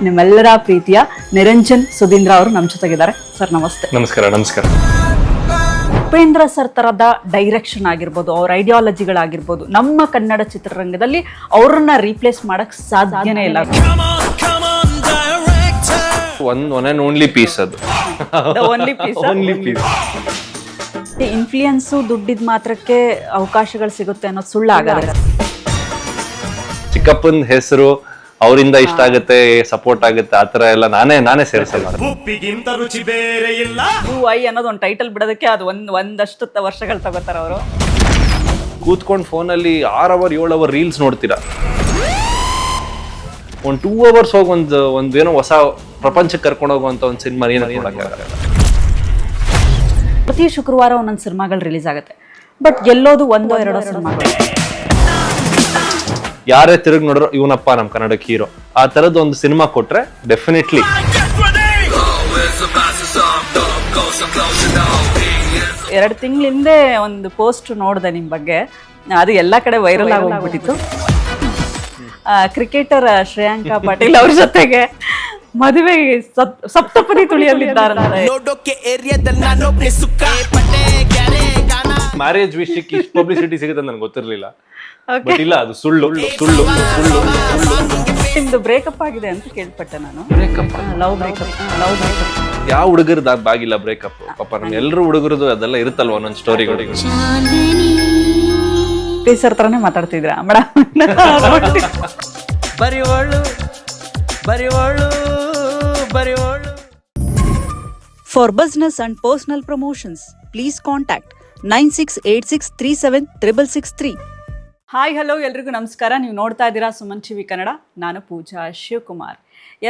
ನಿಮ್ಮೆಲ್ಲರ ಪ್ರೀತಿಯ ನಿರಂಜನ್ ಸುಧೀಂದ್ರ ಅವರು ನಮ್ಮ ಜೊತೆಗಿದ್ದಾರೆ. ಸರ್ ನಮಸ್ತೆ. ನಮಸ್ಕಾರ. ನಮಸ್ಕಾರ. ಉಪೇಂದ್ರ ಸರ್ ತರದ ಡೈರೆಕ್ಷನ್ ಆಗಿರ್ಬೋದು, ಅವ್ರ ಐಡಿಯಾಲಜಿಗಳಾಗಿರ್ಬೋದು, ನಮ್ಮ ಕನ್ನಡ ಚಿತ್ರರಂಗದಲ್ಲಿ ಅವ್ರನ್ನ ರೀಪ್ಲೇಸ್ ಮಾಡಕ್ ಸಾಧ್ಯನೇ ಇಲ್ಲ. ಒನ್ ಅಂಡ್ ಓನ್ಲಿ ಪೀಸ್ ಅದು. Only piece. Only piece. Influence ದುಡ್ಡಿದ ಮಾತ್ರಕ್ಕೆ ಅವಕಾಶಗಳು ಸಿಗುತ್ತೆ ಅನ್ನೋದು ಸುಳ್ಳಾಗಲ್ಲ. ಚಿಕ್ಕಪ್ಪನ ಹೆಸರು ಅವರಿಂದ ಇಷ್ಟ ಆಗುತ್ತೆ, ಸಪೋರ್ಟ್ ಆಗುತ್ತೆ, ಆತರ ಎಲ್ಲ ನಾನೇ ಸೇರಿಸಲ್ಲ. UI ಅನ್ನೋದು ಒಂದು ಟೈಟಲ್ ಬಿಡೋದಕ್ಕೆ ಅದು ಒಂದಷ್ಟು ವರ್ಷಗಳು ತಗೋತಾರ ಅವರು. ಕೂತ್ಕೊಂಡು ಫೋನಲ್ಲಿ 6 ಅವರ್ 7 ಅವರ್ ರೀಲ್ಸ್ ನೋಡ್ತೀರಾ, ಒಂದು 2 ಅವರ್ಸ್ ಹೋಗಿ ಒಂದು ಏನೋ ಹೊಸ ಪ್ರಪಂಚಕ್ಕೆ ಕರ್ಕೊಂಡು ಹೋಗುವಂತ ಒಂದು ಸಿನಿಮಾ ಏನಾಗಲ್ಲ. ಪ್ರತಿ ಶುಕ್ರವಾರ ಒಂದೊಂದು ಸಿನಿಮಾಗಳು ರಿಲೀಸ್ ಆಗುತ್ತೆ, ಬಟ್ ಗೆಲ್ಲೋದು 1-2 ಸಿನಿಮಾಗಳು. ಯಾರೇ ತಿರುಗಿ ನೋಡ್ರು ಇವನಪ್ಪ ನಮ್ ಕನ್ನಡಕ್ಕೆ ಹೀರೋ, ಆ ತರದ್ ಒಂದು ಸಿನಿಮಾ ಕೊಟ್ರೆ ಡೆಫಿನೆಟ್ಲಿ. 2 ತಿಂಗಳ ಹಿಂದೆ ಒಂದು ಪೋಸ್ಟ್ ನೋಡಿದೆ ನಿಮ್ ಬಗ್ಗೆ, ಅದು ಎಲ್ಲಾ ಕಡೆ ವೈರಲ್ ಆಗೋಗ್ಬಿಟ್ಟಿತ್ತು. ಕ್ರಿಕೆಟರ್ ಶ್ರೇಯಾಂಕಾ ಪಾಟೀಲ್ ಅವ್ರ ಜೊತೆಗೆ ಮದುವೆ ಸಪ್ತಪದಿ ತುಳಿಯಲಿದ್ದಾರಂತೆ. ಮ್ಯಾರೇಜ್ ವಿಷಯಕ್ಕೆ ಇಷ್ಟು ಪಬ್ಲಿಸಿಟಿ ಸಿಗುತ್ತೆ ನನ್ಗೆ ಗೊತ್ತಿರ್ಲಿಲ್ಲ. ಬಟ್ ಇಲ್ಲ, ಅದು ಸುಳ್ಳು. ನಿಮ್ದು ಬ್ರೇಕಪ್ ಆಗಿದೆ ಅಂತ ಕೇಳ್ಪಟ್ಟೆ ನಾನು. Love breakup. ಯಾವ ಹುಡುಗರದಾಗಿಲ್ಲ ಬ್ರೇಕಪ್? ಪಾಪ ನಮ್ ಎಲ್ರು ಹುಡುಗರದು ಅದೆಲ್ಲ ಇರುತ್ತಲ್ವ ಒಂದೊಂದು ಸ್ಟೋರಿಗಳು. ಟೀಚರ್ ತರನೇ ಮಾತಾಡ್ತಿದ್ರ madam. For business and personal promotions, please contact 9686376663. Hi hello ಎಲ್ರಿಗೂ ನಮಸ್ಕಾರ. ನೀವು ನೋಡ್ತಾ ಇದ್ದೀರಾ ಸುಮನ್ ಟಿವಿ ಕನ್ನಡ. ನಾನು ಪೂಜಾ ಶಿವಕುಮಾರ್.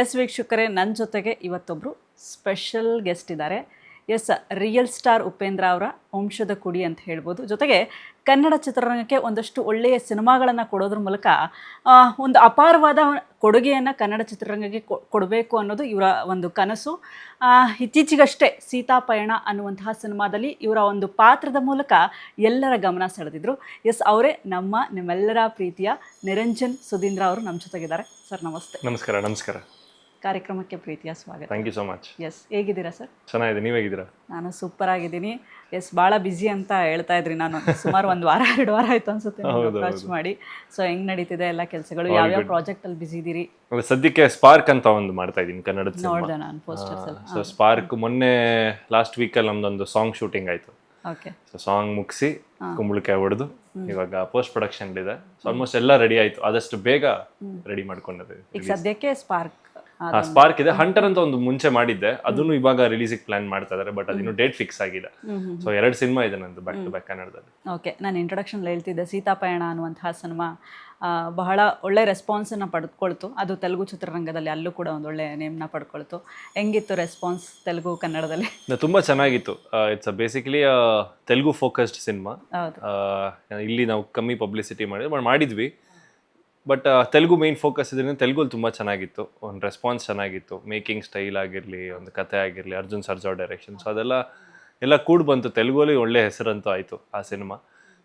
ಎಸ್ ವೀಕ್ಷಕರೇ, ನನ್ನ ಜೊತೆಗೆ ಇವತ್ತೊಬ್ಬರು ಸ್ಪೆಷಲ್ ಗೆಸ್ಟ್ ಇದ್ದಾರೆ. ಎಸ್, ರಿಯಲ್ ಸ್ಟಾರ್ ಉಪೇಂದ್ರ ಅವರ ವಂಶದ ಕುಡಿ ಅಂತ ಹೇಳ್ಬೋದು. ಜೊತೆಗೆ ಕನ್ನಡ ಚಿತ್ರರಂಗಕ್ಕೆ ಒಂದಷ್ಟು ಒಳ್ಳೆಯ ಸಿನಿಮಾಗಳನ್ನು ಕೊಡೋದ್ರ ಮೂಲಕ ಒಂದು ಅಪಾರವಾದ ಕೊಡುಗೆಯನ್ನು ಕನ್ನಡ ಚಿತ್ರರಂಗಕ್ಕೆ ಕೊಡಬೇಕು ಅನ್ನೋದು ಇವರ ಒಂದು ಕನಸು. ಇತ್ತೀಚೆಗಷ್ಟೇ ಸೀತಾಪಯಣ ಅನ್ನುವಂತಹ ಸಿನಿಮಾದಲ್ಲಿ ಇವರ ಒಂದು ಪಾತ್ರದ ಮೂಲಕ ಎಲ್ಲರ ಗಮನ ಸೆಳೆದಿದ್ರು. ಎಸ್, ಅವರೇ ನಿಮ್ಮೆಲ್ಲರ ಪ್ರೀತಿಯ ನಿರಂಜನ್ ಸುಧೀಂದ್ರ ಅವರು ನಮ್ಮ ಜೊತೆಗಿದ್ದಾರೆ. ಸರ್ ನಮಸ್ತೆ. ನಮಸ್ಕಾರ. ನಮಸ್ಕಾರ. ಕಾರ್ಯಕ್ರಮಕ್ಕೆ ಪ್ರೀತಿಯ ಸ್ವಾಗತ. Thank you so much. Yes, ಹೇಗಿದ್ದೀರಾ ಸರ್? ಚೆನ್ನಾಗಿದೆ, ನೀವು ಹೇಗಿದ್ದೀರಾ? ನಾನು ಸೂಪರ್ ಆಗಿದ್ದೀನಿ. ಎಸ್, ಭಾಳ ಬ್ಯುಸಿ ಅಂತ ಹೇಳ್ತಾ ಇದ್ರಿ. ನಾನು ಸುಮಾರು 1 ವಾರ 2 ವಾರ ಆಯ್ತು ಅನ್ಸುತ್ತೆ ಅಪ್ರೋಚ್ ಮಾಡಿ. ಸೊ ಹೆಂಗ್ ನಡೀತಿದೆ ಎಲ್ಲ ಕೆಲಸಗಳು? ಯಾವ್ಯಾವ ಪ್ರಾಜೆಕ್ಟ್ ಅಲ್ಲಿ ಬ್ಯುಸಿ ಇದ್ದೀರಿ? ಸದ್ಯಕ್ಕೆ ಸ್ಪಾರ್ಕ್ ಅಂತ ಒಂದು ಮಾಡ್ತಾ ಇದ್ದೀನಿ ಕನ್ನಡದ. ನೋಡಿದೆ ನಾನು ಪೋಸ್ಟರ್ಸ್ ಅಲ್ಲಿ. ಸೊ ಸ್ಪಾರ್ಕ್ ಮೊನ್ನೆ ಲಾಸ್ಟ್ ವೀಕಲ್ಲಿ ನಮ್ದೊಂದು ಸಾಂಗ್ ಶೂಟಿಂಗ್ ಆಯ್ತು. ಓಕೆ. ಸೊ ಸಾಂಗ್ ಮುಗಿಸಿ ಕುಂಬಳಕಾಯಿ ಹೊಡೆದು ಇವಾಗ ಪೋಸ್ಟ್ ಪ್ರೊಡಕ್ಷನ್ ಇದೆ. ಸೊ ಆಲ್ಮೋಸ್ಟ್ ಎಲ್ಲ ರೆಡಿ ಆಯ್ತು, ಆದಷ್ಟು ಬೇಗ ರೆಡಿ ಮಾಡ್ಕೊಂಡಿದ್ದೀವಿ. ಈಗ ಸದ್ಯಕ್ಕೆ ಸ್ಪಾರ್ಕ್ ಇದೆ. ಹಂಟರ್ ಅಂತ ಒಂದು ಮುಂಚೆ ಮಾಡಿದ್ದೆ, ಅದನ್ನು ಇವಾಗ ರಿಲೀಸ್ ಪ್ಲಾನ್ ಮಾಡ್ತಾ ಇದಾರೆ, ಬಟ್ ಅದಿನ್ನು ಡೇಟ್ ಫಿಕ್ಸ್ ಆಗಿದೆ. ಸೊ 2 ಸಿನಿಮಾ ಇದೆ ನಂದು ಬ್ಯಾಕ್ ಟು ಬ್ಯಾಕ್ ಕನ್ನಡದಲ್ಲಿ. ಓಕೆ, ನಾನು ಇಂಟ್ರೊಡಕ್ಷನ್ ಹೇಳ್ತಿದ್ದೆ, ಸೀತಾಪಯಣ ಅನ್ನುವಂತಹ ಸಿನಿಮಾ ಬಹಳ ಒಳ್ಳೆ ರೆಸ್ಪಾನ್ಸನ್ನು ಪಡೆದುಕೊಳ್ತು. ಅದು ತೆಲುಗು ಚಿತ್ರರಂಗದಲ್ಲಿ ಅಲ್ಲೂ ಕೂಡ ಒಂದು ಒಳ್ಳೆ ನೇಮ್ನ ಪಡ್ಕೊಳ್ತು. ಹೆಂಗಿತ್ತು ರೆಸ್ಪಾನ್ಸ್ ತೆಲುಗು ಕನ್ನಡದಲ್ಲಿ? ತುಂಬಾ ಚೆನ್ನಾಗಿತ್ತು. It's basically Telugu focused cinema. ಇಲ್ಲಿ ನಾವು ಕಮ್ಮಿ ಪಬ್ಲಿಸಿಟಿ ಮಾಡಿದ್ವಿ, ಬಟ್ ತೆಲುಗು ಮೇನ್ ಫೋಕಸ್ ಇದರಿಂದ ತೆಲುಗಲ್ಲಿ ತುಂಬ ಚೆನ್ನಾಗಿತ್ತು. ಒಂದು ರೆಸ್ಪಾನ್ಸ್ ಚೆನ್ನಾಗಿತ್ತು, ಮೇಕಿಂಗ್ ಸ್ಟೈಲ್ ಆಗಿರಲಿ, ಒಂದು ಕತೆ ಆಗಿರಲಿ, ಅರ್ಜುನ್ ಸರ್ಜಾ ಡೈರೆಕ್ಷನ್. ಸೊ ಅದೆಲ್ಲ ಕೂಡಿ ಬಂತು. ತೆಲುಗಲ್ಲಿ ಒಳ್ಳೆ ಹೆಸರಂತೂ ಆಯಿತು ಆ ಸಿನಿಮಾ.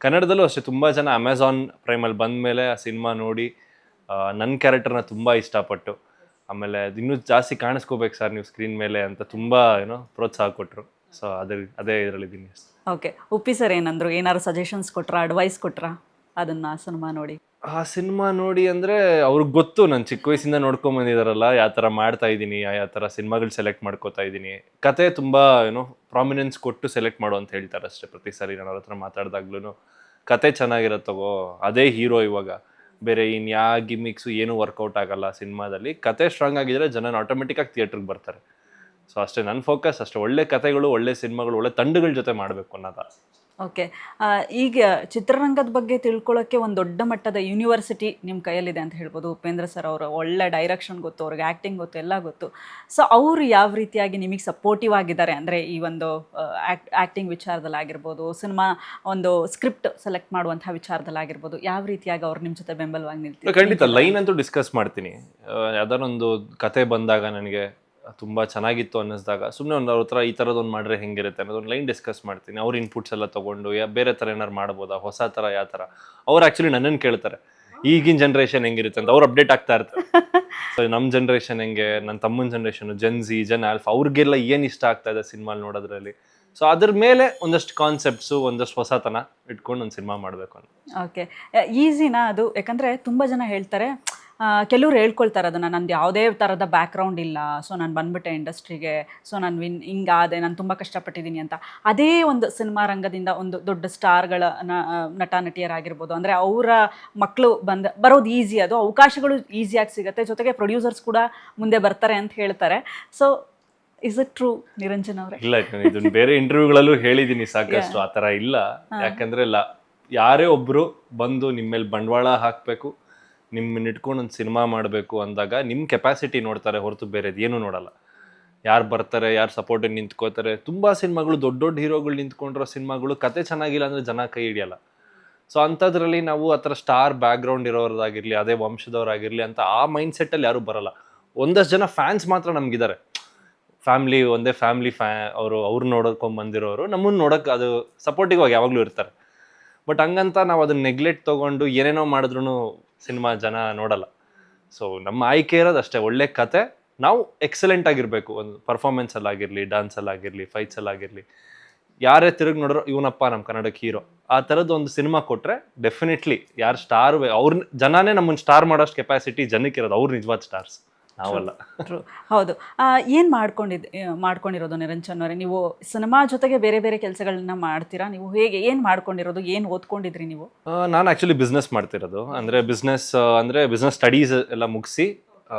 ಕನ್ನಡದಲ್ಲೂ ಅಷ್ಟೇ ತುಂಬ ಜನ ಅಮೆಝಾನ್ ಪ್ರೈಮಲ್ಲಿ ಬಂದ ಮೇಲೆ ಆ ಸಿನಿಮಾ ನೋಡಿ ನನ್ನ ಕ್ಯಾರೆಕ್ಟರ್ನ ತುಂಬ ಇಷ್ಟಪಟ್ಟು, ಆಮೇಲೆ ಇನ್ನೂ ಜಾಸ್ತಿ ಕಾಣಿಸ್ಕೋಬೇಕು ಸರ್ ನೀವು ಸ್ಕ್ರೀನ್ ಮೇಲೆ ಅಂತ ತುಂಬ ಪ್ರೋತ್ಸಾಹ ಕೊಟ್ಟರು. ಸೊ ಅದೇ ಇದರಲ್ಲಿದ್ದೀನಿ. ಓಕೆ, ಉಪ್ಪಿ ಸರ್ ಏನಂದ್ರು? ಏನಾದ್ರು ಸಜೆಷನ್ಸ್ ಕೊಟ್ರಾ, ಅಡ್ವೈಸ್ ಕೊಟ್ರಾ ಅದನ್ನ ಸಿನಿಮಾ ನೋಡಿ? ಆ ಸಿನಿಮಾ ನೋಡಿ ಅಂದರೆ ಅವ್ರಿಗೆ ಗೊತ್ತು, ನಾನು ಚಿಕ್ಕ ವಯಸ್ಸಿಂದ ನೋಡ್ಕೊಂಬಂದಿದಾರಲ್ಲ ಯಾವ ಥರ ಮಾಡ್ತಾ ಇದ್ದೀನಿ, ಯಾವ ಥರ ಸಿನಿಮಾಗಳು ಸೆಲೆಕ್ಟ್ ಮಾಡ್ಕೋತಾ ಇದ್ದೀನಿ. ಕತೆ ತುಂಬ ಪ್ರಾಮಿನೆನ್ಸ್ ಕೊಟ್ಟು ಸೆಲೆಕ್ಟ್ ಮಾಡು ಅಂತ ಹೇಳ್ತಾರೆ ಅಷ್ಟೇ. ಪ್ರತಿ ಸಾರಿ ನಾನು ಅವ್ರ ಹತ್ರ ಮಾತಾಡ್ದಾಗ್ಲೂ ಕತೆ ಚೆನ್ನಾಗಿರತ್ತಗೋ, ಅದೇ ಹೀರೋ. ಇವಾಗ ಬೇರೆ ಇನ್ಯಾ ಗಿಮಿಕ್ಸು ಏನೂ ವರ್ಕೌಟ್ ಆಗಲ್ಲ ಸಿನಿಮಾದಲ್ಲಿ. ಕತೆ ಸ್ಟ್ರಾಂಗ್ ಆಗಿದ್ರೆ ಜನ ಆಟೋಮೆಟಿಕ್ಕಾಗಿ ಥಿಯೇಟ್ರಿಗೆ ಬರ್ತಾರೆ. ಸೊ ಅಷ್ಟೇ ನನ್ನ ಫೋಕಸ್, ಅಷ್ಟೇ. ಒಳ್ಳೆ ಕತೆಗಳು, ಒಳ್ಳೆ ಸಿನಿಮಾಗಳು, ಒಳ್ಳೆ ತಂಡಗಳ ಜೊತೆ ಮಾಡಬೇಕು ಅನ್ನೋದು. ಓಕೆ, ಈಗ ಚಿತ್ರರಂಗದ ಬಗ್ಗೆ ತಿಳ್ಕೊಳ್ಳೋಕ್ಕೆ ಒಂದು ದೊಡ್ಡ ಮಟ್ಟದ ಯೂನಿವರ್ಸಿಟಿ ನಿಮ್ಮ ಕೈಯಲ್ಲಿದೆ ಅಂತ ಹೇಳ್ಬೋದು. ಉಪೇಂದ್ರ ಸರ್ ಅವರು ಒಳ್ಳೆ ಡೈರೆಕ್ಷನ್ ಗೊತ್ತು, ಅವ್ರಿಗೆ ಆ್ಯಕ್ಟಿಂಗ್ ಗೊತ್ತು, ಎಲ್ಲ ಗೊತ್ತು. ಸೊ ಅವರು ಯಾವ ರೀತಿಯಾಗಿ ನಿಮಗೆ ಸಪೋರ್ಟಿವ್ ಆಗಿದ್ದಾರೆ ಅಂದರೆ ಈ ಒಂದು ಆ್ಯಕ್ಟಿಂಗ್ ವಿಚಾರದಲ್ಲಾಗಿರ್ಬೋದು, ಸಿನಿಮಾ ಒಂದು ಸ್ಕ್ರಿಪ್ಟ್ ಸೆಲೆಕ್ಟ್ ಮಾಡುವಂಥ ವಿಚಾರದಲ್ಲಾಗಿರ್ಬೋದು, ಯಾವ ರೀತಿಯಾಗಿ ಅವ್ರು ನಿಮ್ಮ ಜೊತೆ ಬೆಂಬಲವಾಗಿ ನಿಲ್ತೀವಿ? ಖಂಡಿತ ಲೈನ್ ಅಂತೂ ಡಿಸ್ಕಸ್ ಮಾಡ್ತೀನಿ. ಯಾವ್ದಾರೊಂದು ಕತೆ ಬಂದಾಗ ನನಗೆ ತುಂಬ ಚೆನ್ನಾಗಿತ್ತು ಅನ್ನಿಸ್ದಾಗ ಸುಮ್ಮನೆ ಅವ್ರ ಹತ್ರ ಈ ಥರದೊಂದು ಮಾಡಿದ್ರೆ ಹೆಂಗಿರುತ್ತೆ ಅನ್ನೋದೊಂದು ಲೈನ್ ಡಿಸ್ಕಸ್ ಮಾಡ್ತೀನಿ. ಅವ್ರ ಇನ್ಪುಟ್ಸ್ ಎಲ್ಲ ತೊಗೊಂಡು ಬೇರೆ ಥರ ಏನಾರು ಮಾಡ್ಬೋದಾ, ಹೊಸ ಥರ ಯಾವ ಥರ. ಅವ್ರು ಆ್ಯಕ್ಚುಲಿ ನನ್ನನ್ನು ಕೇಳ್ತಾರೆ ಈಗಿನ ಜನ್ರೇಷನ್ ಹೆಂಗಿರುತ್ತೆ ಅಂತ. ಅವ್ರು ಅಪ್ಡೇಟ್ ಆಗ್ತಾ ಇರ್ತಾರೆ. ಸೊ ನಮ್ಮ ಜನ್ರೇಷನ್ ಹೆಂಗೆ, ನನ್ನ ತಮ್ಮನ ಜನ್ರೇಷನ್, ಜನ್ ಆಲ್ಫಾ, ಅವ್ರಿಗೆಲ್ಲ ಏನು ಇಷ್ಟ ಆಗ್ತಾ ಇದೆ ಸಿನಿಮಾ ನೋಡೋದ್ರಲ್ಲಿ. ಸೊ ಅದ್ರ ಮೇಲೆ ಒಂದಷ್ಟು ಕಾನ್ಸೆಪ್ಟ್ಸು, ಒಂದಷ್ಟು ಹೊಸತನ ಇಟ್ಕೊಂಡು ಒಂದು ಸಿನಿಮಾ ಮಾಡಬೇಕು ಅಂತ. ಓಕೆ, ಈಸಿನಾ ಅದು? ಯಾಕಂದರೆ ತುಂಬ ಜನ ಹೇಳ್ತಾರೆ, ಕೆಲವ್ರು ಹೇಳ್ಕೊಳ್ತಾರೆ ಅದನ್ನು, ನಂದು ಯಾವುದೇ ಥರದ ಬ್ಯಾಕ್ಗ್ರೌಂಡ್ ಇಲ್ಲ, ಸೊ ನಾನು ಬಂದ್ಬಿಟ್ಟೆ ಇಂಡಸ್ಟ್ರಿಗೆ, ಸೊ ನಾನು ಹಿಂಗಾದೆ, ನಾನು ತುಂಬ ಕಷ್ಟಪಟ್ಟಿದ್ದೀನಿ ಅಂತ. ಅದೇ ಒಂದು ಸಿನಿಮಾ ರಂಗದಿಂದ ಒಂದು ದೊಡ್ಡ ಸ್ಟಾರ್ಗಳ ನಟ ನಟಿಯರಾಗಿರ್ಬೋದು, ಅಂದರೆ ಅವರ ಮಕ್ಕಳು ಬರೋದು ಈಸಿ, ಅದು ಅವಕಾಶಗಳು ಈಸಿಯಾಗಿ ಸಿಗುತ್ತೆ, ಜೊತೆಗೆ ಪ್ರೊಡ್ಯೂಸರ್ಸ್ ಕೂಡ ಮುಂದೆ ಬರ್ತಾರೆ ಅಂತ ಹೇಳ್ತಾರೆ. So is it true Niranjan ಅವರೇ? ಇಲ್ಲ, ಇದನ್ನ ಬೇರೆ ಇಂಟರ್ವ್ಯೂಗಳಲ್ಲೂ ಹೇಳಿದ್ದೀನಿ ಸಾಕಷ್ಟು. ಆ ಥರ ಇಲ್ಲ. ಯಾಕಂದ್ರೆ ಯಾರೇ ಒಬ್ರು ಬಂದು ನಿಮ್ಮ ಮೇಲೆ ಬಂಡವಾಳ ಹಾಕಬೇಕು, ನಿಮ್ಮನ್ನ ಇಟ್ಕೊಂಡು ಒಂದು ಸಿನಿಮಾ ಮಾಡಬೇಕು ಅಂದಾಗ ನಿಮ್ಮ ಕೆಪಾಸಿಟಿ ನೋಡ್ತಾರೆ ಹೊರತು ಬೇರೆದು ಏನೂ ನೋಡಲ್ಲ. ಯಾರು ಬರ್ತಾರೆ, ಯಾರು ಸಪೋರ್ಟಿಗೆ ನಿಂತ್ಕೋತಾರೆ. ತುಂಬ ಸಿನಿಮಾಗಳು ದೊಡ್ಡ ದೊಡ್ಡ ಹೀರೋಗಳು ನಿಂತ್ಕೊಂಡಿರೋ ಸಿನಿಮಾಗಳು ಕತೆ ಚೆನ್ನಾಗಿಲ್ಲ ಅಂದರೆ ಜನ ಕೈ ಹಿಡಿಯಲ್ಲ. ಸೊ ಅಂಥದ್ರಲ್ಲಿ ನಾವು ಆ ಥರ ಸ್ಟಾರ್ ಬ್ಯಾಕ್ಗ್ರೌಂಡ್ ಇರೋರಾಗಿರಲಿ, ಅದೇ ವಂಶದವರಾಗಿರಲಿ ಅಂತ ಆ ಮೈಂಡ್ ಸೆಟ್ಟಲ್ಲಿ ಯಾರೂ ಬರಲ್ಲ. ಒಂದಷ್ಟು ಜನ ಫ್ಯಾನ್ಸ್ ಮಾತ್ರ ನಮಗಿದ್ದಾರೆ, ಒಂದೇ ಫ್ಯಾಮಿಲಿ ಅವ್ರು ನೋಡ್ಕೊಂಡ್ ಬಂದಿರೋರು, ನಮ್ಮನ್ನು ನೋಡೋಕೆ ಅದು ಸಪೋರ್ಟಿವ್ ಆಗಿ ಯಾವಾಗಲೂ ಇರ್ತಾರೆ. ಬಟ್ ಹಂಗಂತ ನಾವು ಅದನ್ನ ನೆಗ್ಲೆಕ್ಟ್ ತೊಗೊಂಡು ಏನೇನೋ ಮಾಡಿದ್ರು ಸಿನಿಮಾ ಜನ ನೋಡಲ್ಲ. ಸೊ ನಮ್ಮ ಆಯ್ಕೆ ಇರೋದು ಅಷ್ಟೇ, ಒಳ್ಳೆ ಕತೆ, ನಾವು ಎಕ್ಸಲೆಂಟ್ ಆಗಿರಬೇಕು. ಒಂದು ಪರ್ಫಾರ್ಮೆನ್ಸಲ್ಲಾಗಿರಲಿ, ಡ್ಯಾನ್ಸಲ್ಲಾಗಿರಲಿ, ಫೈಟ್ಸಲ್ಲಾಗಿರಲಿ, ಯಾರೇ ತಿರುಗಿ ನೋಡ್ರೋ ಇವನಪ್ಪ ನಮ್ಮ ಕನ್ನಡಕ್ಕೆ ಹೀರೋ, ಆ ಥರದ್ದು ಒಂದು ಸಿನಿಮಾ ಕೊಟ್ಟರೆ ಡೆಫಿನೆಟ್ಲಿ ಯಾರು ಸ್ಟಾರ್, ಜನನೇ ನಮ್ಮನ್ನು ಸ್ಟಾರ್ ಮಾಡೋಷ್ಟು ಕೆಪಾಸಿಟಿ ಜನಕ್ಕೆ ಇರೋದು, ಅವ್ರು ನಿಜವಾದ ಸ್ಟಾರ್ಸ್, ನಾವಲ್ಲ. ಹೌದು. ಏನು ಮಾಡ್ಕೊಂಡಿರೋದು ನಿರಂಜನ್ ಅವರೇ? ನೀವು ಸಿನಿಮಾ ಜೊತೆಗೆ ಬೇರೆ ಬೇರೆ ಕೆಲಸಗಳನ್ನ ಮಾಡ್ತೀರಾ? ನೀವು ಹೇಗೆ, ಏನು ಮಾಡ್ಕೊಂಡಿರೋದು, ಏನು ಓದ್ಕೊಂಡಿದ್ರಿ ನೀವು? ನಾನು ಆ್ಯಕ್ಚುಲಿ ಬಿಸ್ನೆಸ್ ಮಾಡ್ತಿರೋದು. ಅಂದರೆ ಬಿಸ್ನೆಸ್ ಸ್ಟಡೀಸ್ ಎಲ್ಲ ಮುಗಿಸಿ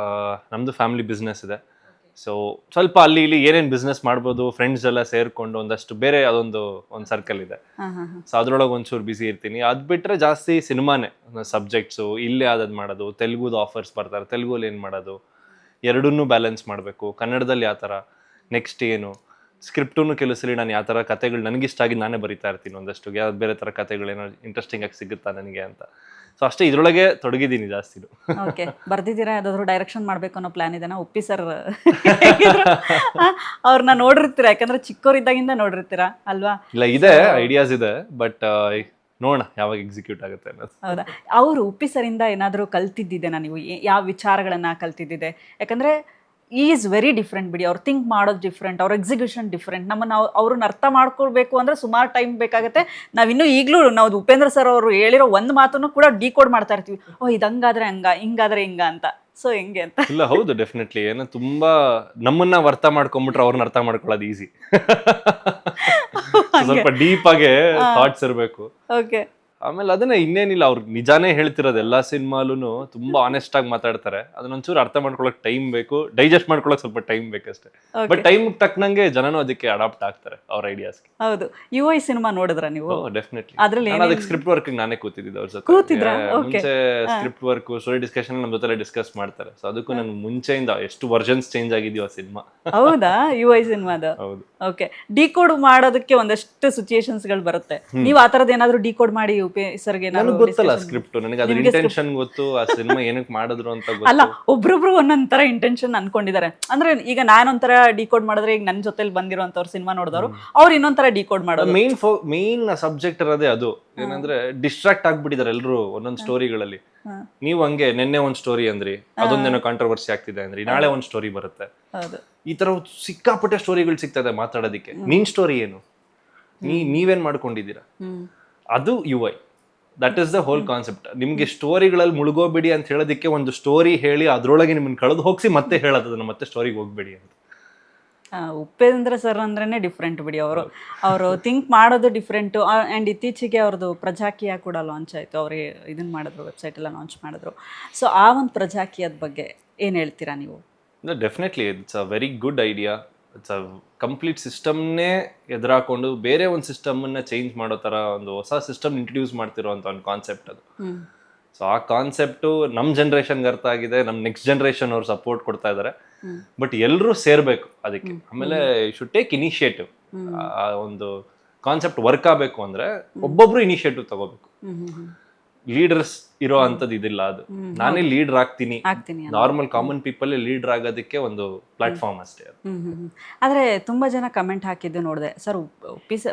ನಮ್ಮದು ಫ್ಯಾಮಿಲಿ ಬಿಸ್ನೆಸ್ ಇದೆ. ಸೊ ಸ್ವಲ್ಪ ಅಲ್ಲಿ ಇಲ್ಲಿ ಏನೇನು ಬಿಸ್ನೆಸ್ ಮಾಡ್ಬೋದು, ಫ್ರೆಂಡ್ಸ್ ಎಲ್ಲ ಸೇರಿಕೊಂಡು ಒಂದಷ್ಟು ಬೇರೆ ಒಂದು ಸರ್ಕಲ್ ಇದೆ. ಸೊ ಅದ್ರೊಳಗೆ ಒಂಚೂರು ಬಿಸಿ ಇರ್ತೀನಿ. ಅದು ಬಿಟ್ಟರೆ ಜಾಸ್ತಿ ಸಿನಿಮಾನೇ ಸಬ್ಜೆಕ್ಟ್ಸು, ಇಲ್ಲೇ ಆದದ್ದು ಮಾಡೋದು, ತೆಲುಗುದು ಆಫರ್ಸ್ ಬರ್ತಾರೆ, ತೆಲುಗಲ್ಲಿ ಏನು ಮಾಡೋದು, ಎರಡನ್ನೂ ಬ್ಯಾಲೆನ್ಸ್ ಮಾಡಬೇಕು. ಕನ್ನಡದಲ್ಲಿ ಯಾವ ಥರ, ನೆಕ್ಸ್ಟ್ ಏನು, ಸ್ಕ್ರಿಪ್ಟನ್ನು ಕೆಲಸಲಿ ನಾನು ಯಾವ ಥರ ಕತೆಗಳು ನನಗಿಷ್ಟ ಆಗಿ ನಾನೇ ಬರಿತಾ ಇರ್ತೀನಿ. ಒಂದಷ್ಟು ಯಾವ ಬೇರೆ ಥರ ಕತೆಗಳೇನೋ ಇಂಟ್ರೆಸ್ಟಿಂಗ್ ಆಗಿ ಸಿಗುತ್ತಾ ನನಗೆ ಅಂತ. ಸೊ ಅಷ್ಟೇ, ಇದರೊಳಗೆ ತೊಡಗಿದ್ದೀನಿ ಜಾಸ್ತಿ. ಓಕೆ, ಬರ್ದಿದ್ದೀರಾ? ಯಾವುದಾದ್ರು ಡೈರೆಕ್ಷನ್ ಮಾಡಬೇಕು ಅನ್ನೋ ಪ್ಲಾನ್ ಇದೆನಾ? ಉಪ್ಪಿ ಸರ್ ಅವ್ರನ್ನ ನೋಡಿರ್ತೀರಾ, ಯಾಕಂದ್ರೆ ಚಿಕ್ಕವರಿದ್ದಾಗಿಂದ ನೋಡಿರ್ತೀರಾ ಅಲ್ವಾ? ಇಲ್ಲ, ಇದೆ, ಐಡಿಯಾಸ್ ಇದೆ, ಬಟ್ ನೋಡೋಣ ಯಾವಾಗ ಎಕ್ಸಿಕ್ಯೂಟ್ ಆಗುತ್ತೆ ಅನ್ನೋದು. ಹೌದಾ? ಅವರು ಉಪ್ಪಿ ಸರಿಂದ ಏನಾದರೂ ಕಲ್ತಿದ್ದಿದ್ದೇನಾ ನೀವು? ಯಾವ ವಿಚಾರಗಳನ್ನು ಕಲ್ತಿದ್ದಿದೆ? ಯಾಕಂದರೆ ಈಸ್ ವೆರಿ ಡಿಫ್ರೆಂಟ್ ಬಿಡಿ, ಅವ್ರು ಥಿಂಕ್ ಮಾಡೋದು ಡಿಫ್ರೆಂಟ್, ಅವ್ರ ಎಕ್ಸಿಕ್ಯೂಷನ್ ಡಿಫ್ರೆಂಟ್. ನಮ್ಮನ್ನು ಅವ್ರನ್ನ ಅರ್ಥ ಮಾಡ್ಕೊಳ್ಬೇಕು ಅಂದರೆ ಸುಮಾರು ಟೈಮ್ ಬೇಕಾಗುತ್ತೆ. ನಾವಿನ್ನೂ ಈಗಲೂ ನಾವು ಉಪೇಂದ್ರ ಸರ್ ಅವರು ಹೇಳಿರೋ ಒಂದು ಮಾತನ್ನು ಕೂಡ ಡಿಕೋಡ್ ಮಾಡ್ತಾ ಇರ್ತೀವಿ. ಓ, ಇದು ಹಂಗಾದ್ರೆ ಹಿಂಗಾದ್ರೆ ಹಿಂಗ ಅಂತ. ಸೊ ಹೆಂಗೆ ಅಂತ? ಇಲ್ಲ, ಹೌದು, ಡೆಫಿನೆಟ್ಲಿ. ಏನೋ ತುಂಬಾ ನಮ್ಮನ್ನ ಅರ್ಥ ಮಾಡ್ಕೊಂಡ್ಬಿಟ್ರೆ ಅವ್ರನ್ನ ಅರ್ಥ ಮಾಡ್ಕೊಳ್ಳೋದು ಈಸಿ. ಸ್ವಲ್ಪ ಡೀಪ್ ಆಗಿ ಥಾಟ್ಸ್ ಇರಬೇಕು. ಓಕೆ. ಆಮೇಲೆ ಅದನ್ನ ಇನ್ನೇನಿಲ್ಲ, ಅವ್ರು ನಿಜಾನೇ ಹೇಳ್ತಿರೋದು. ಎಲ್ಲಾ ಸಿನಿಮಾಲೂ ತುಂಬಾ ಆನೆಸ್ಟ್ ಆಗಿ ಮಾತಾಡ್ತಾರೆ. ಅದನ್ನೊಂಚೂರು ಅರ್ಥ ಮಾಡ್ಕೊಳಕ್ ಟೈಮ್ ಬೇಕು, ಡೈಜೆಸ್ಟ್ ಮಾಡ್ಕೊಳಕ್ ಸ್ವಲ್ಪ ಟೈಮ್ ಬೇಕಷ್ಟೇ. ಬಟ್ ಟೈಮ್ ತಕ್ಕನಂಗೆ ಜನನು ಅದಕ್ಕೆ ಅಡಾಪ್ಟ್ ಆಗ್ತಾರೆ ಅವ್ರ ಐಡಿಯಾಸ್ಗೆ. ಹೌದು. UI ಸಿನಿಮಾ ನೋಡಿದ್ರ ನೀವು? ಡೆಫಿನೆಟ್ಲಿ. ಅದ್ರಲ್ಲಿ ಅದಕ್ಕೆ ಸ್ಕ್ರಿಪ್ಟ್ ವರ್ಕ್ ನಾನೇ ಕೂತಿದ್ದೆ ಅವ್ರ ಜೊತೆ. ಮುಂಚೆ ಸ್ಕ್ರಿಪ್ಟ್ ವರ್ಕ್, ಸ್ಟೋರಿ ಡಿಸ್ಕಷನ್ ನಮ್ಮ ಜೊತೆ ಡಿಸ್ಕಸ್ ಮಾಡ್ತಾರೆ. ಸೊ ಅದಕ್ಕೂ ನನ್ ಮುಂಚೆಯಿಂದ ಎಷ್ಟು ವರ್ಜನ್ಸ್ ಚೇಂಜ್ ಆಗಿದೆಯೋ ಆ ಸಿನಿಮಾ. ಹೌದಾ? UI ಸಿನಿಮಾದ? ಹೌದು. ಓಕೆ. ಡಿಕೋಡ್ ಮಾಡೋದಕ್ಕೆ ಒಂದಷ್ಟು ಸಿಚುಯೇಷನ್ಸ್ ಗಳು ಬರುತ್ತೆ. ನೀವು ಆ ತರದ್ ಏನಾದ್ರು ಡಿಕೋಡ್ ಮಾಡಿ ಸರ್ಗೆ? ನನಗೆ ಗೊತ್ತಲ್ಲ ಸ್ಕ್ರಿಪ್ಟ್, ನನಗೆ ಅದ್ರ ಇಂಟೆನ್ಷನ್ ಗೊತ್ತು, ಆ ಸಿನಿಮಾ ಏನಕ್ಕೆ ಮಾಡಿದ್ರು ಅಂತ ಗೊತ್ತು. ಅಲ್ಲ, ಒಬ್ರೊಬ್ರು ಒಂದೊಂದರ ಇಂಟೆನ್ಷನ್ ಅನ್ಕೊಂಡಿದ್ದಾರೆ. ಅಂದ್ರೆ ಈಗ ನಾನೊಂಥರ ಡಿಕೋಡ್ ಮಾಡಿದ್ರೆ, ಈಗ ನನ್ನ ಜೊತೆಲಿ ಬಂದಿರೋಂಥವ್ರು ಸಿನಿಮಾ ನೋಡಿದವರು ಅವ್ರು ಇನ್ನೊಂಥರ ಡಿಕೋಡ್ ಮಾಡೋದು. ಮೇನ್ ಸಬ್ಜೆಕ್ಟ್ ಇರೋದೇ ಅದು. ಏನಂದ್ರೆ ಡಿಸ್ಟ್ರಾಕ್ಟ್ ಆಗ್ಬಿಟ್ಟಿದ್ದಾರೆ ಎಲ್ಲರೂ ಒಂದೊಂದು ಸ್ಟೋರಿಗಳಲ್ಲಿ. ನೀವು ಹಂಗೆ ನಿನ್ನೆ ಒಂದ್ ಸ್ಟೋರಿ ಅಂದ್ರಿ, ಅದೊಂದೇನೋ ಕಾಂಟ್ರವರ್ಸಿ ಆಗ್ತಿದೆ ಅಂದ್ರಿ, ನಾಳೆ ಒಂದ್ ಸ್ಟೋರಿ ಬರುತ್ತೆ. ಈ ತರ ಸಿಕ್ಕಾಪಟ್ಟೆ ಸ್ಟೋರಿಗಳು ಸಿಗ್ತದೆ ಮಾತಾಡೋದಿಕ್ಕೆ. ನಿನ್ ಸ್ಟೋರಿ ಏನು, ನೀವೇನ್ ಮಾಡ್ಕೊಂಡಿದ್ದೀರಾ, ಅದು UI. That is the whole concept. ನಿಮ್ಗೆ ಸ್ಟೋರಿಗಳಲ್ಲಿ ಮುಳುಗೋಬೇಡಿ ಅಂತ ಹೇಳೋದಕ್ಕೆ ಒಂದು ಸ್ಟೋರಿ ಹೇಳಿ ಅದ್ರೊಳಗೆ ನಿಮ್ಮನ್ನ ಕಳೆದು ಹೋಗಿಸಿ ಮತ್ತೆ ಹೇಳೋದನ್ನ, ಮತ್ತೆ ಸ್ಟೋರಿಗೆ ಹೋಗ್ಬೇಡಿ ಅಂತ. ಉಪೇಂದ್ರ ಸರ್ ಅಂದ್ರೇನೆ ಡಿಫ್ರೆಂಟ್ ಬಿಡಿ. ಅವರು ಥಿಂಕ್ ಮಾಡೋದು ಡಿಫ್ರೆಂಟು. ಆ್ಯಂಡ್ ಇತ್ತೀಚೆಗೆ ಅವ್ರದ್ದು ಪ್ರಜಾಕೀಯ ಕೂಡ ಲಾಂಚ್ ಆಯಿತು. ಅವ್ರಿಗೆ ಇದನ್ನು ಮಾಡಿದ್ರು, ವೆಬ್ಸೈಟ್ ಎಲ್ಲ ಲಾಂಚ್ ಮಾಡಿದ್ರು. ಸೊ ಆ ಒಂದು ಪ್ರಜಾಕೀಯದ ಬಗ್ಗೆ ಏನು ಹೇಳ್ತೀರಾ ನೀವು? Definitely it's a very good idea. It's a complete ಸಿಸ್ಟಮ್ನೇ ಎದುರಾಕೊಂಡು ಬೇರೆ ಒಂದು ಸಿಸ್ಟಮನ್ನು ಚೇಂಜ್ ಮಾಡೋ ಥರ ಒಂದು ಹೊಸ ಸಿಸ್ಟಮ್ ಇಂಟ್ರಡ್ಯೂಸ್ ಮಾಡ್ತಿರೋ ಅಂತ ಒಂದು ಕಾನ್ಸೆಪ್ಟ್ ಅದು. ಸೊ ಆ ಕಾನ್ಸೆಪ್ಟು ನಮ್ಮ ಜನ್ರೇಷನ್ಗೆ ಅರ್ಥ ಆಗಿದೆ, ನಮ್ಮ ನೆಕ್ಸ್ಟ್ ಜನ್ರೇಷನ್ ಅವ್ರು ಸಪೋರ್ಟ್ ಕೊಡ್ತಾ ಇದ್ದಾರೆ. ಬಟ್ ಎಲ್ಲರೂ ಸೇರ್ಬೇಕು ಅದಕ್ಕೆ. ಆಮೇಲೆ ಶುಡ್ ಟೇಕ್ ಇನಿಷಿಯೇಟಿವ್. ಆ ಒಂದು ಕಾನ್ಸೆಪ್ಟ್ ವರ್ಕ್ ಆಗಬೇಕು ಅಂದ್ರೆ ಒಬ್ಬೊಬ್ರು ಇನಿಷಿಯೇಟಿವ್ ತಗೋಬೇಕು. ಲೀಡರ್ಸ್ ಇರೋ ಅಂತದ್ದು ಇದಿಲ್ಲ. ಅದು ನಾನೇ ಲೀಡರ್ ಆಗ್ತೀನಿ, ನಾರ್ಮಲ್ ಕಾಮನ್ ಪೀಪಲ್ ಲೀಡರ್ ಆಗೋದಕ್ಕೆ ಒಂದು ಪ್ಲಾಟ್ಫಾರ್ಮ್ ಅಷ್ಟೇ ಅದು. ಆದರೆ ತುಂಬ ಜನ ಕಮೆಂಟ್ ಹಾಕಿದ್ದು ನೋಡಿದೆ ಸರ್,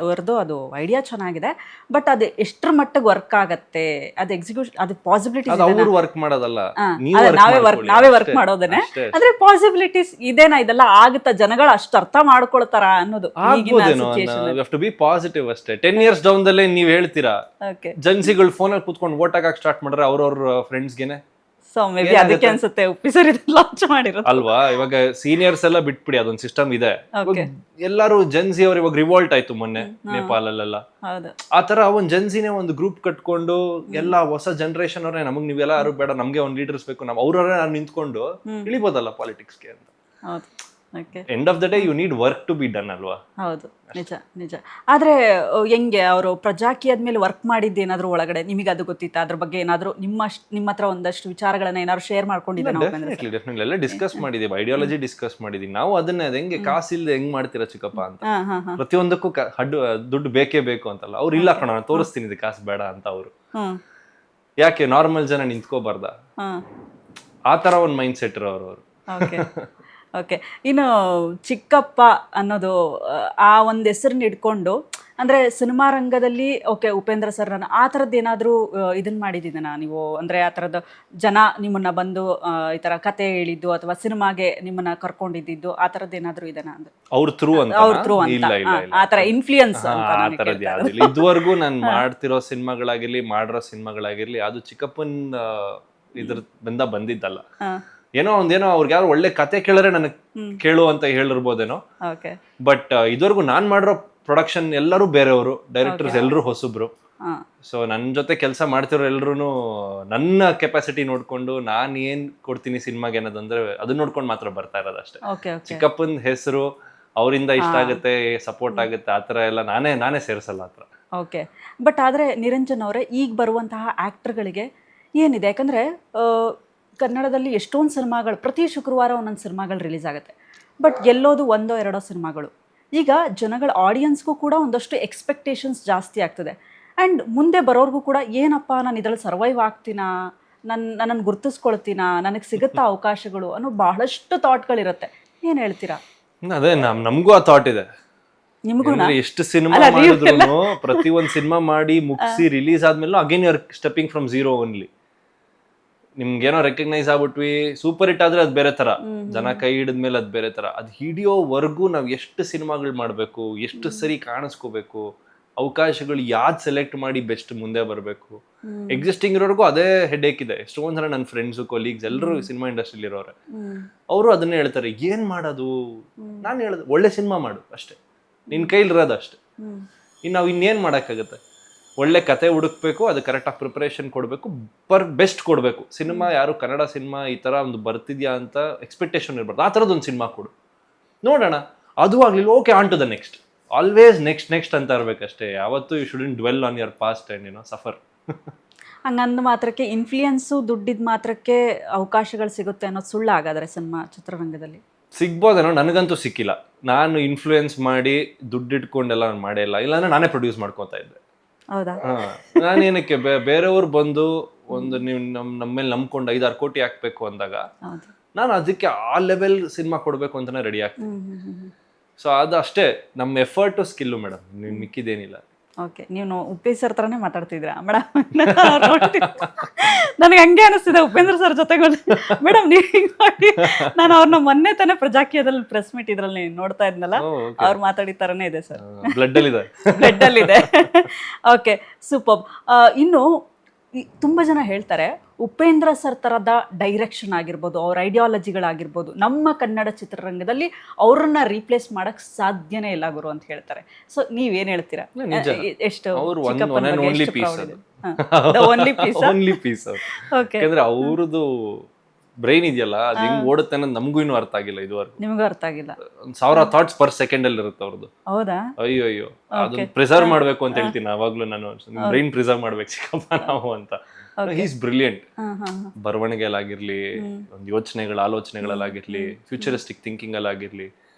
ಅವ್ರದ್ದು ಅದು ಐಡಿಯಾ ಚೆನ್ನಾಗಿದೆ, ಬಟ್ ಅದು ಎಷ್ಟರ ಮಟ್ಟಿಗೆ ವರ್ಕ್ ಆಗತ್ತೆ, ಅದು ಎಕ್ಸಿಕ್ಯೂಷನ್, ಅದು ಪಾಸಿಬಿಲಿಟೀಸ್ ಅದು ಅವ್ರು ವರ್ಕ್ ಮಾಡೋದಲ್ಲ, ನೀವು ನಾವೇ ವರ್ಕ್ ಮಾಡೋದೇನೆ, ಅಂದ್ರೆ ಪಾಸಿಬಿಲಿಟೀಸ್ ಇದೇನಾ, ಇದೆಲ್ಲ ಆಗುತ್ತಾ, ಜನಗಳು ಅಷ್ಟು ಅರ್ಥ ಮಾಡ್ಕೊಳ್ತಾರ ಅನ್ನೋದು ಆಗ್ಬೋದೇನೋ. ಟು ಬಿ ಪಾಸಿಟಿವ್ ಅಷ್ಟೇ. 10 years ಡೌನ್ ದಲ್ಲೇ ನೀವ್ ಹೇಳ್ತೀರಾ ಓಕೆ. ಜನ್ಸಿಗಳು ಫೋನಲ್ಲಿ ಕೂತ್ಕೊಂಡು ವೋಟ್ ಹಾಕಕ್ ಸ್ಟಾರ್ಟ್ ಮಾಡ್ರೆ ಅವ್ರವ್ರ ಫ್ರೆಂಡ್ಸ್ಗೆನೆ ಸೊ ಮೇ ಬಿ ಅದಕ್ಕೆ ಅನ್ಸುತ್ತೆ ಉಪ್ಪಿ ಸರ್ ಇದನ್ನ ಲಾಂಚ್ ಮಾಡಿರೋದು ಅಲ್ವಾ. ಇವಾಗ ಸೀನಿಯರ್ಸ್ ಎಲ್ಲ ಬಿಟ್ಬಿಡಿ, ಅದೊಂದು ಸಿಸ್ಟಮ್ ಇದೆ. ಓಕೆ. ಎಲ್ಲರೂ ಜನ್ಸಿ ಅವ್ರು ಇವಾಗ ರಿವೋಲ್ಟ್ ಆಯ್ತು ಮೊನ್ನೆ ನೇಪಾಳಲ್ಲೆಲ್ಲ. ಹೌದು. ಆತರ ಒಂದ್ ಜನ್ಸಿನೇ ಒಂದು ಗ್ರೂಪ್ ಕಟ್ಕೊಂಡು ಎಲ್ಲ ಹೊಸ ಜನರೇಷನ್ ಅವ್ರೆ, ನಮಗ್ ನೀವೆಲ್ಲ ಯಾರು ಬೇಡ, ನಮ್ಗೆ ಒಂದ್ ಲೀಡರ್ಸ್ ಬೇಕು, ನಾವು ಅವ್ರವ್ರೆ ನಿಂತ್ಕೊಂಡು ಇಳಿಬೋದಲ್ಲ ಪಾಲಿಟಿಕ್ಸ್ಗೆ ಅಂತ. ಹೌದು. Okay. End of the day you need work to be done ಅಲ್ವಾ. ಹೌದು, ನಿಜ ನಿಜ. ಆದ್ರೆ ಹೆಂಗೆ ಅವರು ಪ್ರಜಾಕಿ ಆದ್ಮೇಲೆ ವರ್ಕ್ ಮಾಡಿದ್ದೇನಾದ್ರೂ ಒಳಗಡೆ ನಿಮಗೆ ಅದು ಗೊತ್ತಿತ್ತಾ, ಅದ್ರ ಬಗ್ಗೆ ಏನಾದ್ರು ನಿಮ್ಮ ಹತ್ರ ಒಂದಷ್ಟು ವಿಚಾರಗಳನ್ನ ಏನಾದ್ರು ಶೇರ್ ಮಾಡ್ಕೊಂಡಿದ್ದೇನೆ? ಡೆಫಿನೆಟ್ಲಿ ಎಲ್ಲ ಡಿಸ್ಕಸ್ ಮಾಡಿದೀವಿ, ಐಡಿಯಾಲಜಿ ಡಿಸ್ಕಸ್ ಮಾಡಿದೀವಿ ನಾವು. ಅದನ್ನೇ ಅದು ಹೆಂಗೆ ಕಾಸು ಇಲ್ದೆ ಹೆಂಗ್ ಮಾಡ್ತೀರಾ ಚಿಕ್ಕಪ್ಪ ಅಂತ. ಪ್ರತಿಯೊಂದಕ್ಕೂ ದುಡ್ಡು ಬೇಕೇ ಬೇಕು ಅಂತಲ್ಲ. ಅವ್ರು ಇಲ್ಲ ಕಣ, ನಾನು ತೋರಿಸ್ತೀನಿ ಇದು ಕಾಸು ಬೇಡ ಅಂತ. ಅವರು ಯಾಕೆ ನಾರ್ಮಲ್ ಜನ ನಿಂತ್ಕೋಬಾರ್ದ, ಆ ತರ ಒಂದ್ ಮೈಂಡ್ ಸೆಟ್ ಇರೋರು ಅವರು. ಓಕೆ. ಇನ್ನು ಚಿಕ್ಕಪ್ಪ ಅನ್ನೋದು ಆ ಒಂದು ಹೆಸರನ್ನ ಇಟ್ಕೊಂಡು, ಅಂದರೆ ಸಿನಿಮಾ ರಂಗದಲ್ಲಿ ಓಕೆ ಉಪೇಂದ್ರ ಸರ್ ಆ ಥರದ್ದು ಏನಾದರೂ ಇದನ್ನು ಮಾಡಿದ್ದೀನ ನೀವು? ಅಂದರೆ ಆ ಥರದ್ದು ಜನ ನಿಮ್ಮನ್ನು ಬಂದು ಈ ಥರ ಕತೆ ಹೇಳಿದ್ದು ಅಥವಾ ಸಿನಿಮಾಗೆ ನಿಮ್ಮನ್ನು ಕರ್ಕೊಂಡಿದ್ದು ಆ ಥರದ್ದು ಏನಾದರೂ ಇದೆನಾ ಅಂದ್ರೆ ಅವ್ರ ಥ್ರೂ ಅಂತ ಆ ಥರ ಇನ್ಫ್ಲೂಯೆನ್ಸ್ ಇದುವರೆಗೂ ನಾನು ಮಾಡ್ತಿರೋ ಸಿನಿಮಾಗಳಾಗಿರ್ಲಿ, ಮಾಡಿರೋ ಸಿನಿಮಾಗಳಾಗಿರ್ಲಿ, ಅದು ಚಿಕ್ಕಪ್ಪನ್ ಇದ್ರ ಬಂದಿದ್ದಲ್ಲ. ಏನೋ ಒಂದೇನೋ ಅವ್ರಿಗೆ ಯಾರು ಒಳ್ಳೆ ಕತೆ ಕೇಳಿದ್ರೆ ನನಗೆ ಕೇಳು ಅಂತ ಹೇಳಿರ್ಬೋದೇನೋ. ಬಟ್ ಇದುವರೆಗೂ ನಾನ್ ಮಾಡಿರೋ ಪ್ರೊಡಕ್ಷನ್ ಎಲ್ಲರೂ ಬೇರೆಯವರು, ಡೈರೆಕ್ಟರ್ಸ್ ಎಲ್ಲರೂ ಹೊಸಬ್ರು. ಸೊ ನನ್ನ ಜೊತೆ ಕೆಲಸ ಮಾಡ್ತಿರೋ ಎಲ್ರು ನನ್ನ ಕೆಪಾಸಿಟಿ ನೋಡ್ಕೊಂಡು ನಾನು ಏನ್ ಕೊಡ್ತೀನಿ ಸಿನಿಮಾಗೆ ಅನ್ನೋದಂದ್ರೆ ಅದನ್ನ ನೋಡ್ಕೊಂಡು ಮಾತ್ರ ಬರ್ತಾ ಇರೋದು ಅಷ್ಟೇ. ಚಿಕ್ಕಪ್ಪನ ಹೆಸರು ಅವರಿಂದ ಇಷ್ಟ ಆಗುತ್ತೆ, ಸಪೋರ್ಟ್ ಆಗುತ್ತೆ, ಆತರ ಎಲ್ಲ ನಾನೇ ಸೇರಿಸಲ್ಲ ಆತರ. ಓಕೆ. ಬಟ್ ಆದ್ರೆ ನಿರಂಜನ್ ಅವರೇ, ಈಗ ಬರುವಂತಹ ಆಕ್ಟರ್ಗಳಿಗೆ ಏನಿದೆ, ಯಾಕಂದ್ರೆ ಕನ್ನಡದಲ್ಲಿ ಎಷ್ಟೊಂದು ಸಿನಿಮಾಗಳು ಪ್ರತಿ ಶುಕ್ರವಾರ ಒಂದೊಂದು ಸಿನಿಮಾಗಳು ರಿಲೀಸ್ ಆಗುತ್ತೆ, ಬಟ್ ಗೆಲ್ಲೋದು 1-2 ಸಿನಿಮಾಗಳು. ಈಗ ಜನಗಳ ಆಡಿಯನ್ಸ್ಗೂ ಕೂಡ ಒಂದಷ್ಟು ಎಕ್ಸ್ಪೆಕ್ಟೇಷನ್ಸ್ ಜಾಸ್ತಿ ಆಗ್ತದೆ. ಆ್ಯಂಡ್ ಮುಂದೆ ಬರೋರ್ಗೂ ಕೂಡ ಏನಪ್ಪ ನಾನು ಇದರಲ್ಲಿ ಸರ್ವೈವ್ ಆಗ್ತೀನಾ, ನನ್ನನ್ನು ಗುರ್ತಿಸ್ಕೊಳ್ತೀನಾ, ನನಗೆ ಸಿಗುತ್ತಾ ಅವಕಾಶಗಳು ಅನ್ನೋ ಬಹಳಷ್ಟು ಥಾಟ್ಗಳಿರುತ್ತೆ. ಏನು ಹೇಳ್ತೀರಾ? ಅದೇ ನಮಗೂ ಆ ಥಾಟ್ ಇದೆ. ನಿಮಗೂ ಎಷ್ಟು ಸಿನಿಮಾ ಮಾಡಿದ್ರು, ಪ್ರತಿ ಒಂದು ಸಿನಿಮಾ ಮಾಡಿ ಮುಗಿಸಿ ರಿಲೀಸ್ ಆದ್ಮೇಲೆ again you are stepping from zero only. ನಿಮ್ಗೇನೋ ರೆಕಗ್ನೈಸ್ ಆಗ್ಬಿಟ್ವಿ, ಸೂಪರ್ ಹಿಟ್ ಆದ್ರೆ ಅದ್ ಬೇರೆ ತರ, ಜನ ಕೈ ಹಿಡಿದ್ಮೇಲೆ ಅದ್ ಬೇರೆ ತರ. ಅದ್ ಹಿಡಿಯೋವರೆಗೂ ನಾವ್ ಎಷ್ಟು ಸಿನಿಮಾಗಳು ಮಾಡ್ಬೇಕು, ಎಷ್ಟು ಸರಿ ಕಾಣಿಸ್ಕೋಬೇಕು, ಅವಕಾಶಗಳು ಯಾವ್ದು ಸೆಲೆಕ್ಟ್ ಮಾಡಿ ಬೆಸ್ಟ್ ಮುಂದೆ ಬರಬೇಕು. ಎಕ್ಸಿಸ್ಟಿಂಗ್ ಇರೋರ್ಗೂ ಅದೇ ಹೆಡ್ಏಕ್ ಇದೆ. ಎಷ್ಟೊಂದ್ ಜನ ನನ್ನ ಫ್ರೆಂಡ್ಸ್, ಕೊಲೀಗ್ಸ್ ಎಲ್ಲರೂ ಸಿನಿಮಾ ಇಂಡಸ್ಟ್ರಿಲಿ ಇರೋರೆ, ಅವರು ಅದನ್ನೇ ಹೇಳ್ತಾರೆ, ಏನ್ ಮಾಡೋದು. ನಾನು ಹೇಳೋದು ಒಳ್ಳೆ ಸಿನಿಮಾ ಮಾಡು ಅಷ್ಟೇ, ನಿನ್ ಕೈಲಿರೋದು ಅಷ್ಟೇ. ನಾವ್ ಇನ್ನೇನ್ ಮಾಡಕ್ಕಾಗತ್ತೆ. ಒಳ್ಳೆ ಕತೆ ಹುಡುಕ್ಬೇಕು, ಅದು ಕರೆಕ್ಟಾಗಿ ಪ್ರಿಪರೇಷನ್ ಕೊಡಬೇಕು, ಬೆಸ್ಟ್ ಕೊಡಬೇಕು. ಸಿನಿಮಾ ಯಾರು ಕನ್ನಡ ಸಿನಿಮಾ ಈ ಥರ ಒಂದು ಬರ್ತಿದ್ಯಾ ಅಂತ ಎಕ್ಸ್ಪೆಕ್ಟೇಷನ್ ಇರಬಾರ್ದು. ಆ ಥರದ್ದು ಒಂದು ಸಿನಿಮಾ ಕೊಡು, ನೋಡೋಣ. ಅದು ಆಗಲಿಲ್ಲ, okay, on to the next. Always next ಅಂತ ಇರಬೇಕಷ್ಟೇ. ಯಾವತ್ತೂ you shouldn't dwell on your past and suffer. ಹಂಗಂದ ಮಾತ್ರಕ್ಕೆ ಇನ್ಫ್ಲೂಯೆನ್ಸು ದುಡ್ಡಿದ ಮಾತ್ರಕ್ಕೆ ಅವಕಾಶಗಳು ಸಿಗುತ್ತೆ ಅನ್ನೋದು ಸುಳ್ಳು ಹಾಗಾದ್ರೆ ಸಿನಿಮಾ ಚಿತ್ರರಂಗದಲ್ಲಿ? ಸಿಗ್ಬೋದೇನೋ, ನನಗಂತೂ ಸಿಕ್ಕಿಲ್ಲ. ನಾನು ಇನ್ಫ್ಲೂಯೆನ್ಸ್ ಮಾಡಿ ದುಡ್ಡಿಟ್ಕೊಂಡೆಲ್ಲ ನಾನು ಮಾಡೇ ಇಲ್ಲ. ಇಲ್ಲಾಂದ್ರೆ ನಾನೇ ಪ್ರೊಡ್ಯೂಸ್ ಮಾಡ್ಕೊತಾ ಇದ್ದೆ. ಹೌದಾ? ನಾನೇನಕ್ಕೆ ಬೇರೆಯವ್ರು ಬಂದು ಒಂದು ನೀವು ನಮ್ಮ ಮೇಲೆ ನಂಬ್ಕೊಂಡು 5-6 ಕೋಟಿ ಹಾಕ್ಬೇಕು ಅಂದಾಗ ನಾನು ಅದಕ್ಕೆ ಆ ಲೆವೆಲ್ ಸಿನಿಮಾ ಕೊಡ್ಬೇಕು ಅಂತಾನೆ ರೆಡಿ ಆಗ್ತೀನಿ. ಸೊ ಅದು ಅಷ್ಟೇ, ನಮ್ಮ ಎಫರ್ಟು ಸ್ಕಿಲ್ಲು ಮೇಡಮ್, ನೀವು ಮಿಕ್ಕಿದೇನಿಲ್ಲ. ಓಕೆ. ನೀವು ಉಪೇಂದ್ರ ಸರ್ ಥರನೇ ಮಾತಾಡ್ತಿದ್ದೀರಾ ಮೇಡಮ್? ನನಗೆ ಹಂಗೆ ಅನಿಸ್ತಿದೆ ಉಪೇಂದ್ರ ಸರ್ ಜೊತೆಗೆ. ಮೇಡಮ್ ನೀವು ಹಿಂಗೆ ಮಾಡಿ, ನಾನು ಅವ್ರನ್ನ ಮೊನ್ನೆ ತಾನೇ ಪ್ರಜಾಕೀಯದಲ್ಲಿ ಪ್ರೆಸ್ ಮೀಟ್ ಇದ್ರಲ್ಲಿ ನೋಡ್ತಾ ಇದ್ನಲ್ಲ, ಅವ್ರು ಮಾತಾಡಿದ ಥರನೇ ಇದೆ ಸರ್. ಬ್ಲಡ್ಡಲ್ಲಿದೆ. Okay, super. ಇನ್ನು ತುಂಬ ಜನ ಹೇಳ್ತಾರೆ ಉಪೇಂದ್ರ ಸರ್ ಥರದ ಡೈರೆಕ್ಷನ್ ಆಗಿರ್ಬೋದು, ಅವ್ರ ಐಡಿಯಾಲಜಿಗಳಾಗಿರ್ಬೋದು, ನಮ್ಮ ಕನ್ನಡ ಚಿತ್ರರಂಗದಲ್ಲಿ ಅವ್ರನ್ನ ರೀಪ್ಲೇಸ್ ಮಾಡಕ್ ಸಾಧ್ಯನೇ ಇಲ್ಲ ಗುರು ಅಂತ ಹೇಳ್ತಾರೆ. ಸೊ ನೀವೇನ್ ಹೇಳ್ತೀರಾ? ಎಷ್ಟು ಯಾಕಂದ್ರೆ ಅವ್ರದ್ದು ಬ್ರೈನ್ ಇದೆಯಲ್ಲ, ಅದು ಹೆಂಗ್ ಓಡುತ್ತೆ ಅನ್ನೋದು ನಮಗೂ ಇನ್ನೂ ಅರ್ಥ ಆಗಿಲ್ಲ ಇದುವರೆಗೂ. ನಿಮಗೂ ಅರ್ಥ ಆಗಿಲ್ಲ? 1000 ಥಾಟ್ಸ್ ಪರ್ ಸೆಕೆಂಡ್ ಅಲ್ಲಿ ಇರುತ್ತೆ ಅವ್ರದ್ದು. ಹೌದಾ? ಅಯ್ಯೋ, ಅದನ್ನ ಪ್ರಿಸರ್ವ್ ಮಾಡ್ಬೇಕು ಅಂತ ಹೇಳ್ತೀನಿ ಅವಾಗ್ಲೂ ನಾನು. ಬ್ರೈನ್ ಪ್ರಿಸರ್ವ್ ಮಾಡ್ಬೇಕು ಚಿಕ್ಕಪ್ಪ ನಾವು ಅಂತ. Is brilliant. ಬರವಣಿಗೆಲಾಗಿರ್ಲಿ, ಒಂದು ಆಲೋಚನೆಗಳಲ್ಲಾಗಿರ್ಲಿ, ಫ್ಯೂಚರಿಸ್ಟಿಕ್ ಥಿಂಕಿಂಗ್ ಅಲ್ಲಾಗಿರ್ಲಿ,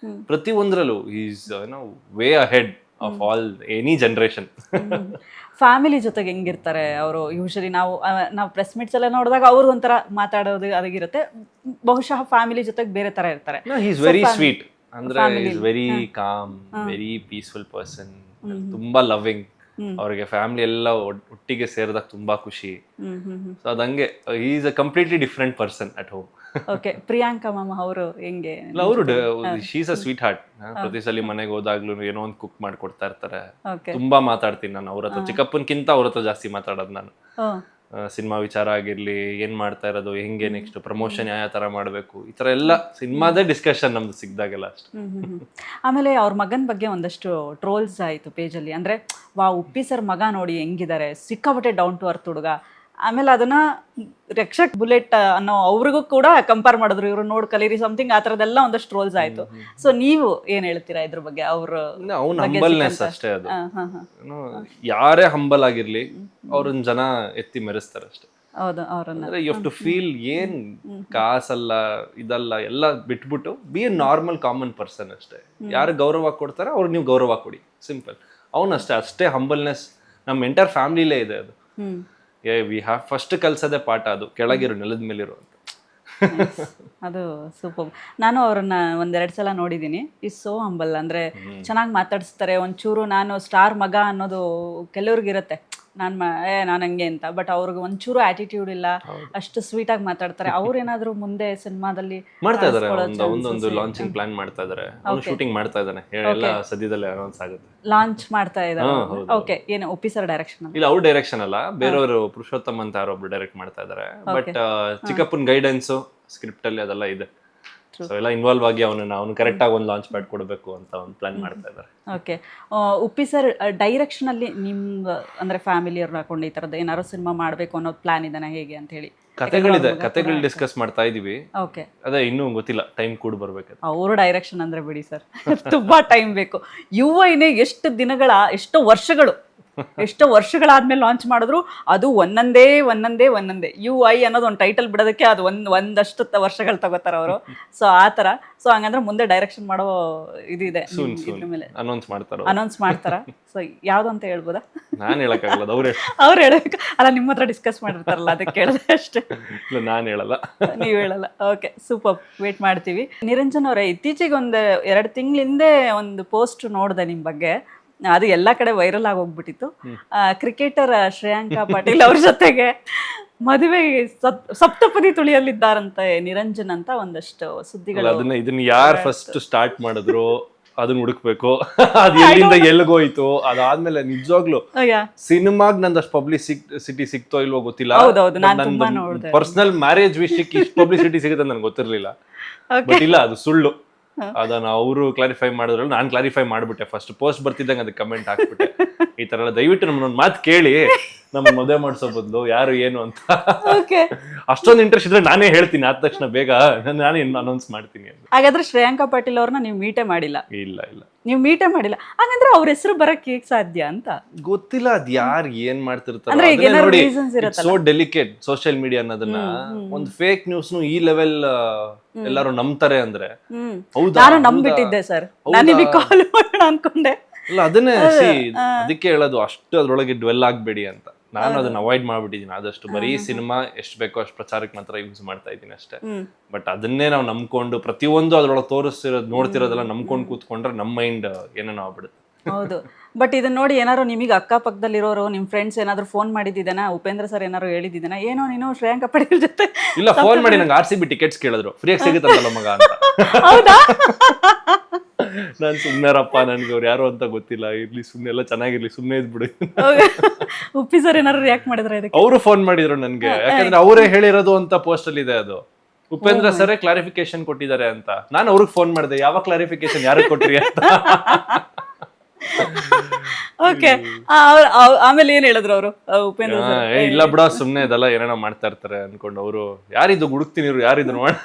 ಪ್ರತಿ ಒಂದ್ರಲ್ಲೂ is way ahead of all any generation. Family ಜೊತೆಗೆ ಹೆಂಗಿರ್ತಾರೆ ಅವರು? ಯೂಶಲಿ ನಾವು ಪ್ರೆಸ್ ಮೀಟ್ಸ್ ಎಲ್ಲ ನೋಡಿದಾಗ ಅವ್ರು ಒಂಥರ ಮಾತಾಡೋದು ಅದಾಗಿರುತ್ತೆ, ಬಹುಶಃ ಫ್ಯಾಮಿಲಿ ಜೊತೆಗೆ ಬೇರೆ ತರ ಇರ್ತಾರೆ. ಹಿ ಇಸ್ ವೆರಿ ಸ್ವೀಟ್, ಅಂದ್ರೆ is very calm, very peaceful person, ತುಂಬಾ ಲವಿಂಗ್. ಅವ್ರಿಗೆ ಫ್ಯಾಮಿಲಿ ಎಲ್ಲ ಒಟ್ಟಿಗೆ ಸೇರಿದಾಗ ತುಂಬಾ ಖುಷಿ. ಸೊ ಅದಂಗೆ he is a completely different person at home. Okay, Priyanka ಮಾಮ ಅವರು ಹೆಂಗೆ? ಅವರು she is a sweet heart. ಪ್ರತಿ ಸಲ ಮನೆಗೆ ಹೋದಾಗ್ಲೂ ಏನೋ ಒಂದು ಕುಕ್ ಮಾಡ್ಕೊಡ್ತಾ ಇರ್ತಾರೆ. ತುಂಬಾ ಮಾತಾಡ್ತೀನಿ ನಾನು ಅವ್ರ ಹತ್ರ, ಚಿಕ್ಕಪ್ಪನ್ಕಿಂತ ಅವ್ರ ಹತ್ರ ಜಾಸ್ತಿ ಮಾತಾಡೋದು ನಾನು. ಸಿನಿಮಾ ವಿಚಾರ ಆಗಿರ್ಲಿ, ಏನ್ ಮಾಡ್ತಾ ಇರೋದು, ಹೆಂಗೆ ನೆಕ್ಸ್ಟ್ ಪ್ರಮೋಷನ್ ಯಾವ ತರ ಮಾಡ್ಬೇಕು, ಈ ತರ ಎಲ್ಲ ಸಿನಿಮಾದೇ ಡಿಸ್ಕಷನ್ ನಮ್ದು ಸಿಕ್ದಾಗೆಲ್ಲ ಅಷ್ಟೇ. ಆಮೇಲೆ ಅವ್ರ ಮಗನ ಬಗ್ಗೆ ಒಂದಷ್ಟು ಟ್ರೋಲ್ಸ್ ಆಯ್ತು ಪೇಜಲ್ಲಿ, ಅಂದ್ರೆ ಉಪ್ಪಿ ಸರ್ ಮಗ ನೋಡಿ ಹೆಂಗಿದ್ದಾರೆ, ಸಿಕ್ಕಾಪಟ್ಟೆ ಡೌನ್ ಟು ಅರ್ತ್ ಹುಡುಗ. ಆಮೇಲೆ ಅದನ್ನ ರಕ್ಷಕ್ ಬುಲೆಟ್ ಅನ್ನೋ ಅವ್ರಿಗೂ ಕೂಡ ಕಂಪೇರ್ ಮಾಡಿದ್ರು, ಇವ್ರು ನೋಡ್ ಕಲೀರಿ ಸಮಥಿಂಗ್, ಆ ಥರದ್ದೆಲ್ಲ ಒಂದಷ್ಟು ಟ್ರೋಲ್ಸ್ ಆಯ್ತು. ಸೊ ನೀವು ಏನ್ ಹೇಳ್ತೀರಾ ಇದ್ರ ಬಗ್ಗೆ? ಅವ್ನ ಹಂಬಲ್ನೆಸ್ ಅಷ್ಟೇ ಅದು. ಯಾರೇ ಹಂಬಲ್ ಆಗಿರ್ಲಿ ಅವ್ರನ್ನ ಜನ ಎತ್ತಿ ಮೆರೆಸ್ತಾರೆ ಅಷ್ಟೇ. ಹೌದು, ಅವ್ರನ್ನ ಯು ಹ್ಯಾವ್ ಟು ಫೀಲ್, ಏನ್ ಕಾಸಲ್ಲ ಇದಲ್ಲ ಎಲ್ಲ ಬಿಟ್ಬಿಟ್ಟು B A normal common person ಅಷ್ಟೇ. ಯಾರು ಗೌರವ ಕೊಡ್ತಾರೆ ಅವ್ರಿಗೆ ನೀವು ಗೌರವ ಕೊಡಿ, ಸಿಂಪಲ್. ಅವನಷ್ಟೇ, ಅಷ್ಟೇ ಹಂಬಲ್ನೆಸ್ ನಮ್ಮ ಎಂಟೈರ್ ಫ್ಯಾಮಿಲಿಲೇ ಇದೆ ಅದು. ವಿ ಹ್ಯಾವ್ ಫಸ್ಟ್ ಕಲ್ಸೋದೇ ಪಾಠ ಅದು, ಕೆಳಗಿರು ನೆಲದ ಮೇಲಿರು ಅಂತ. ಅದು ಸೂಪರ್. ನಾನು ಅವ್ರನ್ನ ಒಂದೆರಡು ಸಲ ನೋಡಿದ್ದೀನಿ. ಇಸ್ ಸೋ ಹಂಬಲ್, ಅಂದ್ರೆ ಚೆನ್ನಾಗಿ ಮಾತಾಡಿಸ್ತಾರೆ. ಒಂಚೂರು ನಾನು ಸ್ಟಾರ್ ಮಗ ಅನ್ನೋದು ಕೆಲವ್ರಿಗಿರುತ್ತೆ, ನಾನು ಹಂಗೆ ಅಂತ, ಬಟ್ ಅವ್ರಿಗೆ ಒಂಚೂರು ಆಟಿಟ್ಯೂಡ್ ಇಲ್ಲ, ಅಷ್ಟು ಸ್ವೀಟ್ ಆಗಿ ಮಾತಾಡ್ತಾರೆ. ಅವ್ರೇನಾದ್ರು ಮುಂದೆ ಸಿನಿಮಾದಲ್ಲಿ ಮಾಡ್ತಾ ಇದಾರೆ, ಒಂದೊಂದು ಲಾಂಚಿಂಗ್ ಪ್ಲಾನ್ ಮಾಡ್ತಾ ಇದಾರೆ, ಶೂಟಿಂಗ್ ಮಾಡ್ತಾ ಇದಾನೆ, ಎಲ್ಲ ಸದ್ಯದಲ್ಲೇ ಅನೌನ್ಸ್ ಆಗುತ್ತೆ. ಲಾಂಚ್ ಮಾಡ್ತಾ ಇದ್ದಾರೆ. ಓಕೆ, ಏನು ಉಪ್ಪಿ ಸರ್ ಡೈರೆಕ್ಷನ್? ಇಲ್ಲ, ಅವ್ರ ಡೈರೆಕ್ಷನ್ ಅಲ್ಲ, ಬೇರೆಯವರು ಪುರುಷೋತ್ತಮ್ ಅಂತ ಯಾರೊಬ್ರು ಡೈರೆಕ್ಟ್ ಮಾಡ್ತಾ ಇದಾರೆ. ಬಟ್ ಚಿಕ್ಕಪ್ಪನ ಗೈಡೆನ್ಸ್ ಸ್ಕ್ರಿಪ್ಟ್ ಅಲ್ಲಿ ಅದೆಲ್ಲ ಇದೆ. ಸೊ ಎಲ್ಲ ಇನ್ವಾಲ್ವ್ ಆಗಿ ಅವನು ಕರೆಕ್ಟ್ ಆಗಿ ಒಂದು ಲಾಂಚ್ ಪ್ಯಾಡ್ ಕೊಡಬೇಕು ಅಂತ ಒಂದು ಪ್ಲಾನ್ ಮಾಡ್ತಾ ಇದ್ದಾರೆ. ಓಕೆ, ಉಪ್ಪಿ ಸರ್ ಡೈರೆಕ್ಷನ್ ಅಲ್ಲಿ ನಿಮ್ ಅಂದ್ರೆ ಫ್ಯಾಮಿಲಿ ಅವ್ರನ್ನ ಹಾಕೊಂಡು ಈ ತರದ ಏನಾದ್ರು ಸಿನಿಮಾ ಮಾಡ್ಬೇಕು ಅನ್ನೋದು ಪ್ಲಾನ್ ಇದನ್ನ ಹೇಗೆ ಅಂತ ಹೇಳಿ? ಕತೆಗಳು ಡಿಸ್ಕಸ್ ಮಾಡ್ತಾ ಇದೀವಿ. ಓಕೆ, ಅದೇ ಇನ್ನೂ ಗೊತ್ತಿಲ್ಲ, ಟೈಮ್ ಕೂಡ ಬರ್ಬೇಕು. ಅವರು ಡೈರೆಕ್ಷನ್ ಅಂದ್ರೆ ಬಿಡಿ ಸರ್, ತುಂಬಾ ಟೈಮ್ ಬೇಕು. ಯುವನೇ ಎಷ್ಟೋ ವರ್ಷಗಳಾದ್ಮೇಲೆ ಲಾಂಚ್ ಮಾಡಿದ್ರು, ಅದು ಒಂದೊಂದೇ UI ಅನ್ನೋದು ಒಂದು ಟೈಟಲ್ ಬಿಡೋದಕ್ಕೆ ಅದು ಒಂದಷ್ಟು ವರ್ಷಗಳು ತಗೋತಾರ ಅವರು. ಸೊ ಆ ತರ. ಸೊ ಹಂಗಂದ್ರೆ ಮುಂದೆ ಡೈರೆಕ್ಷನ್ ಮಾಡೋ ಇದಿದೆ, ಅನೌನ್ಸ್ ಮಾಡ್ತಾರ. ಸೊ ಯಾವ್ದು ಅಂತ ಹೇಳ್ಬೋದಾ? ನಾನು ಹೇಳಕ್ಕಾಗಲ್ಲ, ಅವ್ರು ಹೇಳ್ಬೇಕು. ಅಲ್ಲ, ನಿಮ್ಮ ಹತ್ರ ಡಿಸ್ಕಸ್ ಮಾಡಿರ್ತಾರಲ್ಲ, ಅದಕ್ಕೆ ಕೇಳಿದೆ ಅಷ್ಟೇ. ನಾನು ಹೇಳಲ್ಲ, ನೀವು ಹೇಳಲ್ಲ. ಓಕೆ, ಸೂಪರ್, ವೇಟ್ ಮಾಡ್ತೀವಿ. ನಿರಂಜನ್ ಅವರೇ, ಇತ್ತೀಚೆಗೆ 2 ತಿಂಗಳ ಹಿಂದೆ ಒಂದು ಪೋಸ್ಟ್ ನೋಡಿದೆ ನಿಮ್ಮ ಬಗ್ಗೆ. ಅದು ಎಲ್ಲ ಕಡೆ ವೈರಲ್ ಆಗಿ ಹೋಗ್ಬಿಟ್ಟಿತ್ತು. ಕ್ರಿಕೆಟರ್ ಶ್ರೇಯಾಂಕಾ ಪಾಟೀಲ್ ಅವ್ರ ಜೊತೆಗೆ ಮದುವೆ ಸಪ್ತಪದಿ ತುಳಿಯಲ್ಲಿದ್ದಾರಂತೆ ನಿರಂಜನ್ ಅಂತ ಒಂದಷ್ಟು ಸುದ್ದಿಗಳು. ಇದನ್ನ ಯಾರು ಫಸ್ಟ್ ಸ್ಟಾರ್ಟ್ ಮಾಡಿದ್ರು ಅದನ್ನ ಹುಡುಕ್ಬೇಕು. ಅದು ಎಲ್ಲಿಂದ ಎಲ್ಲಿಗೋಯ್ತು, ಅದಾದ್ಮೇಲೆ ನಿಜವಾಗ್ಲು ಸಿನಿಮಾಗ್ ನಂದಷ್ಟು ಪಬ್ಲಿಸಿಟಿ ಸಿಕ್ತೋ ಇಲ್ವೋ ಗೊತ್ತಿಲ್ಲ. ಪರ್ಸನಲ್ ಮ್ಯಾರೇಜ್ ವಿಷಯಕ್ಕೆ ಇಷ್ಟು ಪಬ್ಲಿಸಿಟಿ ಸಿಗುತ್ತೆ ನನ್ಗೆ ಗೊತ್ತಿರ್ಲಿಲ್ಲ. ಬಟ್ ಇಲ್ಲ, ಅದು ಸುಳ್ಳು. ಅದನ್ನ ಅವರು ಕ್ಲಾರಿಫೈ ಮಾಡಿದ್ರಲ್ಲ, ನಾನು ಕ್ಲಾರಿಫೈ ಮಾಡ್ಬಿಟ್ಟೆ. ಫಸ್ಟ್ ಪೋಸ್ಟ್ ಬರ್ತಿದ್ದಂಗೆ ಅದಕ್ಕೆ ಕಮೆಂಟ್ ಹಾಕ್ಬಿಟ್ಟೆ, ಈ ತರ ಎಲ್ಲ ದಯವಿಟ್ಟು ನಮ್ಮನ್ನೊಂದು ಮಾತು ಕೇಳಿ ನಮ್ಮ ಮದುವೆ ಮಾಡಿಸೋ ಬದಲು ಯಾರು ಏನು ಅಂತ. ಅಷ್ಟೊಂದು ಇಂಟ್ರೆಸ್ಟ್ ಇದ್ರೆ ನಾನೇ ಹೇಳ್ತೀನಿ ಆದ ತಕ್ಷಣ, ಬೇಗ ನಾನೇ ಅನೌನ್ಸ್ ಮಾಡ್ತೀನಿ ಅಂತ. ಹಾಗಾದ್ರೆ ಶ್ರೇಯಾಂಕಾ ಪಾಟೀಲ್ ಅವ್ರನ್ನ ನೀವು ಮೀಟೇ ಮಾಡಿಲ್ಲ? ಇಲ್ಲ, ನೀವು ಮೀಟೇ ಮಾಡಿಲ್ಲ. ಹಾಗಂದ್ರೆ ಅವ್ರ ಹೆಸರು ಬರಕ್ ಹೇಗ್ ಸಾಧ್ಯ ಅಂತ ಗೊತ್ತಿಲ್ಲ. ಅದ್ ಯಾರು ಏನ್ ಮಾಡ್ತಿರ್ತಾರೆ, ಸೋ ಡೆಲಿಕೇಟ್ ಸೋಷಿಯಲ್ ಮೀಡಿಯಾ ಅನ್ನೋದನ್ನ. ಒಂದು ಫೇಕ್ ನ್ಯೂಸ್ ಈ ಲೆವೆಲ್ ಎಲ್ಲರೂ ನಂಬ್ತಾರೆ ಅಂದ್ರೆ ನಾನು ನಂಬಿಟ್ಟಿದ್ದೆ ಸರ್, ನನಗೆ ಕಾಲ್ ಮಾಡೋಣ ಅನ್ಕೊಂಡೆ. ಇಲ್ಲ, ಅದನ್ನೇ ಅದಕ್ಕೆ ಹೇಳೋದು, ಅಷ್ಟು ಅದ್ರೊಳಗೆ ಡ್ವೆಲ್ ಆಗ್ಬೇಡಿ ಅಂತ. ನಾನು ಅದನ್ನ ಅವಾಯ್ಡ್ ಮಾಡ್ಬಿಟ್ಟಿದ್ದೀನಿ ಆದಷ್ಟು. ಬರೀ ಸಿನಿಮಾ ಎಷ್ಟು ಬೇಕೋ ಅಷ್ಟು ಪ್ರಚಾರಕ್ಕೆ ಮಾತ್ರ ಯೂಸ್ ಮಾಡ್ತಾ ಇದ್ದೀನಿ ಅಷ್ಟೇ. ಬಟ್ ಅದನ್ನೇ ನಾವು ನಂಬ್ಕೊಂಡು ಪ್ರತಿಯೊಂದು ಅದ್ರೊಳಗೆ ತೋರಿಸ್ತಿರೋದು ನೋಡ್ತಿರೋದೆಲ್ಲ ನಂಬ್ಕೊಂಡು ಕೂತ್ಕೊಂಡ್ರೆ ನಮ್ಮ ಮೈಂಡ್ ಏನೇನೋ ಆಗ್ಬಿಡುತ್ತೆ. ಹೌದು, ಬಟ್ ಇದನ್ನ ನೋಡಿ ಏನಾದ್ರು ನಿಮಗೆ ಅಕ್ಕಪಕ್ಕದಲ್ಲಿರೋರು ನಿಮ್ ಫ್ರೆಂಡ್ಸ್ ಏನಾದ್ರು ಫೋನ್ ಮಾಡಿದ್ದೀನ, ಉಪೇಂದ್ರ ಸರ್ ಏನಾದ್ರು ಹೇಳಿದ್ದೀನ, ಏನೋ ನೀನು ಶ್ರೇಯಾಂಕಾ ಪಾಟೀಲ್ ಜೊತೆ? ಇಲ್ಲ, ಫೋನ್ ಮಾಡಿ ನಂಗೆ RCB ಟಿಕೆಟ್ಸ್ ಕೇಳಿದ್ರು, ಫ್ರೀಯಾಗಿ ಸಿಗುತ್ತಲ್ಲ ಮಗ ಅಂತ. ಹೌದಾ? ನಾನ್ ಸುಮ್ನೆರಪ್ಪ, ನನ್ಗೆ ಅವ್ರು ಯಾರು ಅಂತ ಗೊತ್ತಿಲ್ಲ, ಇರ್ಲಿ ಸುಮ್ನೆ ಎಲ್ಲ ಚೆನ್ನಾಗಿರ್ಲಿ, ಸುಮ್ನೆ ಇದ್ಬಿಡು. ಉಪ್ಪಿ ಸರ್ ಏನಾದ್ರು ರಿಯಾಕ್ಟ್ ಮಾಡಿದ್ರೆ? ಅವರು ಫೋನ್ ಮಾಡಿದ್ರು ನನ್ಗೆ, ಯಾಕಂದ್ರೆ ಅವರೇ ಹೇಳಿರೋದು ಅಂತ ಪೋಸ್ಟ್ ಅಲ್ಲಿ ಇದೆ ಅದು. ಉಪೇಂದ್ರ ಸರೇ ಕ್ಲಾರಿಫಿಕೇಶನ್ ಕೊಟ್ಟಿದ್ದಾರೆ ಅಂತ. ನಾನು ಅವ್ರಿಗೆ ಫೋನ್ ಮಾಡಿದೆ, ಯಾವ ಕ್ಲಾರಿಫಿಕೇಶನ್ ಯಾರಿಗೆ ಕೊಟ್ರಿ ಅಂತ. ಓಕೆ, ಆಮೇಲೆ ಏನ್ ಹೇಳಿದ್ರು ಅವರು ಉಪೇಂದ್ರ ಸರ್? ಇಲ್ಲ ಬಿಡ, ಸುಮ್ನೆ ಇದೆಲ್ಲ ಏನೇನೋ ಮಾಡ್ತಾ ಇರ್ತಾರೆ ಅನ್ಕೊಂಡು ಅವರು ಯಾರಿದ್ದು ಹುಡುಕ್ತೀನಿ, ಯಾರಿದ್ರು ಮಾಡ.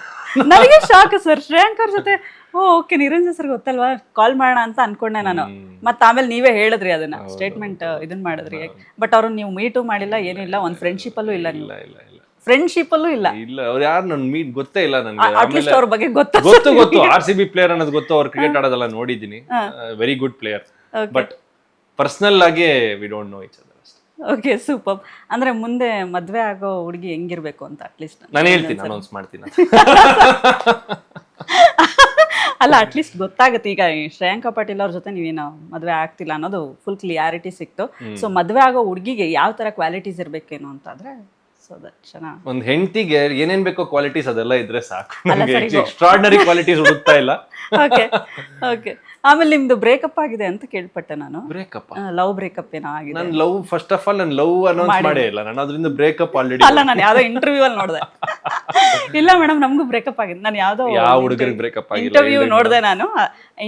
ನನಗೆ ಶಾಕ್ ಸರ್, ಶ್ರೇಯಾಂಕ್ ಅವ್ರ ಜೊತೆ. ಓಕೆ, ನಿರಂಜನ್ ಸರ್ ಗೊತ್ತಲ್ವಾ, ಕಾಲ್ ಮಾಡೋಣ ಅಂತ ಅನ್ಕೊಂಡೆ ನಾನು. ಮತ್ತ ಆಮೇಲೆ ನೀವೇ ಹೇಳಿದ್ರಿ ಅದನ್ನ, ಸ್ಟೇಟ್ಮೆಂಟ್ ಇದನ್ ಮಾಡಿದ್ರಿ. ಬಟ್ ಅವ್ರನ್ನ ನೀವು ಮೀಟು ಮಾಡಿಲ್ಲ, ಏನಿಲ್ಲ, ಒಂದ್ ಫ್ರೆಂಡ್ಶಿಪ್ ಅಲ್ಲೂ ಇಲ್ಲ. ಫ್ರೆಂಡ್ಶಿಪ್ ಅಲ್ಲೂ ಇಲ್ಲ. ಇಲ್ಲ, ಅವ್ರು ಯಾರು ನನ್ ಮೀಟ್ ಗೊತ್ತೇ ಇಲ್ಲ ನನಗೆ. ಅಟ್ಲೀಸ್ಟ್ ಅವ್ರ ಬಗ್ಗೆ ಗೊತ್ತು. RCB ಪ್ಲೇಯರ್ ಅನ್ನೋದು ಗೊತ್ತು, ಅವ್ರು ಕ್ರಿಕೆಟ್ ಆಡೋದೆಲ್ಲ ನೋಡಿದೀನಿ, very good player. But personal ಆಗಿ we don't know each other ಅಷ್ಟೇ. Okay super. ಅಂದ್ರೆ ಮುಂದೆ ಮದ್ವೆ ಆಗೋ ಹುಡುಗಿ ಹೆಂಗಿರ್ಬೇಕು ಅಂತ ಅಟ್ಲೀಸ್ಟ್ ನಾನು ಹೇಳ್ತೀನಿ, ಅನೌನ್ಸ್ ಮಾಡ್ತೀನಿ. ಅಲ್ಲ ಅಟ್ಲೀಸ್ಟ್ ಗೊತ್ತಾಗುತ್ತೆ. ಈಗ ಈ ಶ್ರೇಯಾಂಕ ಪಾಟೀಲ್ ಅವ್ರ ಜೊತೆ ನೀವೇನು ಮದ್ವೆ ಆಗ್ತಿಲ್ಲ ಅನ್ನೋದು ಫುಲ್ ಕ್ಲಿಯಾರಿಟಿ ಸಿಕ್ತು. ಸೊ ಮದ್ವೆ ಆಗೋ ಹುಡುಗಿಗೆ ಯಾವ ತರ ಕ್ವಾಲಿಟೀಸ್ ಇರ್ಬೇಕೇನೋ ಅಂತಾದ್ರೆ ಸೊ ದಟ್ ಚೆನ್ನಾಗಿ ಒಂದ್ ಹೆಂಡತಿಗೆ ಏನೇನ್ ಬೇಕೋ ಕ್ವಾಲಿಟೀಸ್ ಅದೆಲ್ಲ ಇದ್ರೆ ಸಾಕು. ನನಗೆ ಎಕ್ಸ್ಟ್ರಾರ್ಡಿನರಿ ಕ್ವಾಲಿಟೀಸ್ ಹುಡುಕ್ತಾ ಇಲ್ಲ. Okay okay. ಆಮೇಲೆ ನಿಮ್ದು ಬ್ರೇಕಪ್ ಆಗಿದೆ ಅಂತ ಕೇಳ್ಪಟ್ಟೆ ನಾನು. ಬ್ರೇಕಪ್ ಲವ್ ಬ್ರೇಕಪ್ ಏನೋ ಆಗಿದೆ. ನಾನು ಲವ್ ಫಸ್ಟ್ ಆಫ್ ಆಲ್ ನಾನು ಲವ್ ಅನೌನ್ಸ್ ಮಾಡೇ ಇಲ್ಲ. ನಾನು ಅದರಿಂದ ಬ್ರೇಕಪ್ ಆಲ್ರೆಡಿ. ಅಲ್ಲ ನಾನು ಯಾವ್ದೋ ಇಂಟರ್ವ್ಯೂ ಅಲ್ಲಿ ನೋಡಿದೆ. ಇಲ್ಲ ಮೇಡಮ್ ನಮಗೂ ಬ್ರೇಕಪ್ ಆಗಿದೆ. ನಾನು ಯಾವ್ದೋ ಯಾವ ಹುಡುಗರಿಗೆ ಬ್ರೇಕಪ್ ಆಗಿಲ್ಲ ಇಂಟರ್ವ್ಯೂ ನೋಡಿದೆ ನಾನು.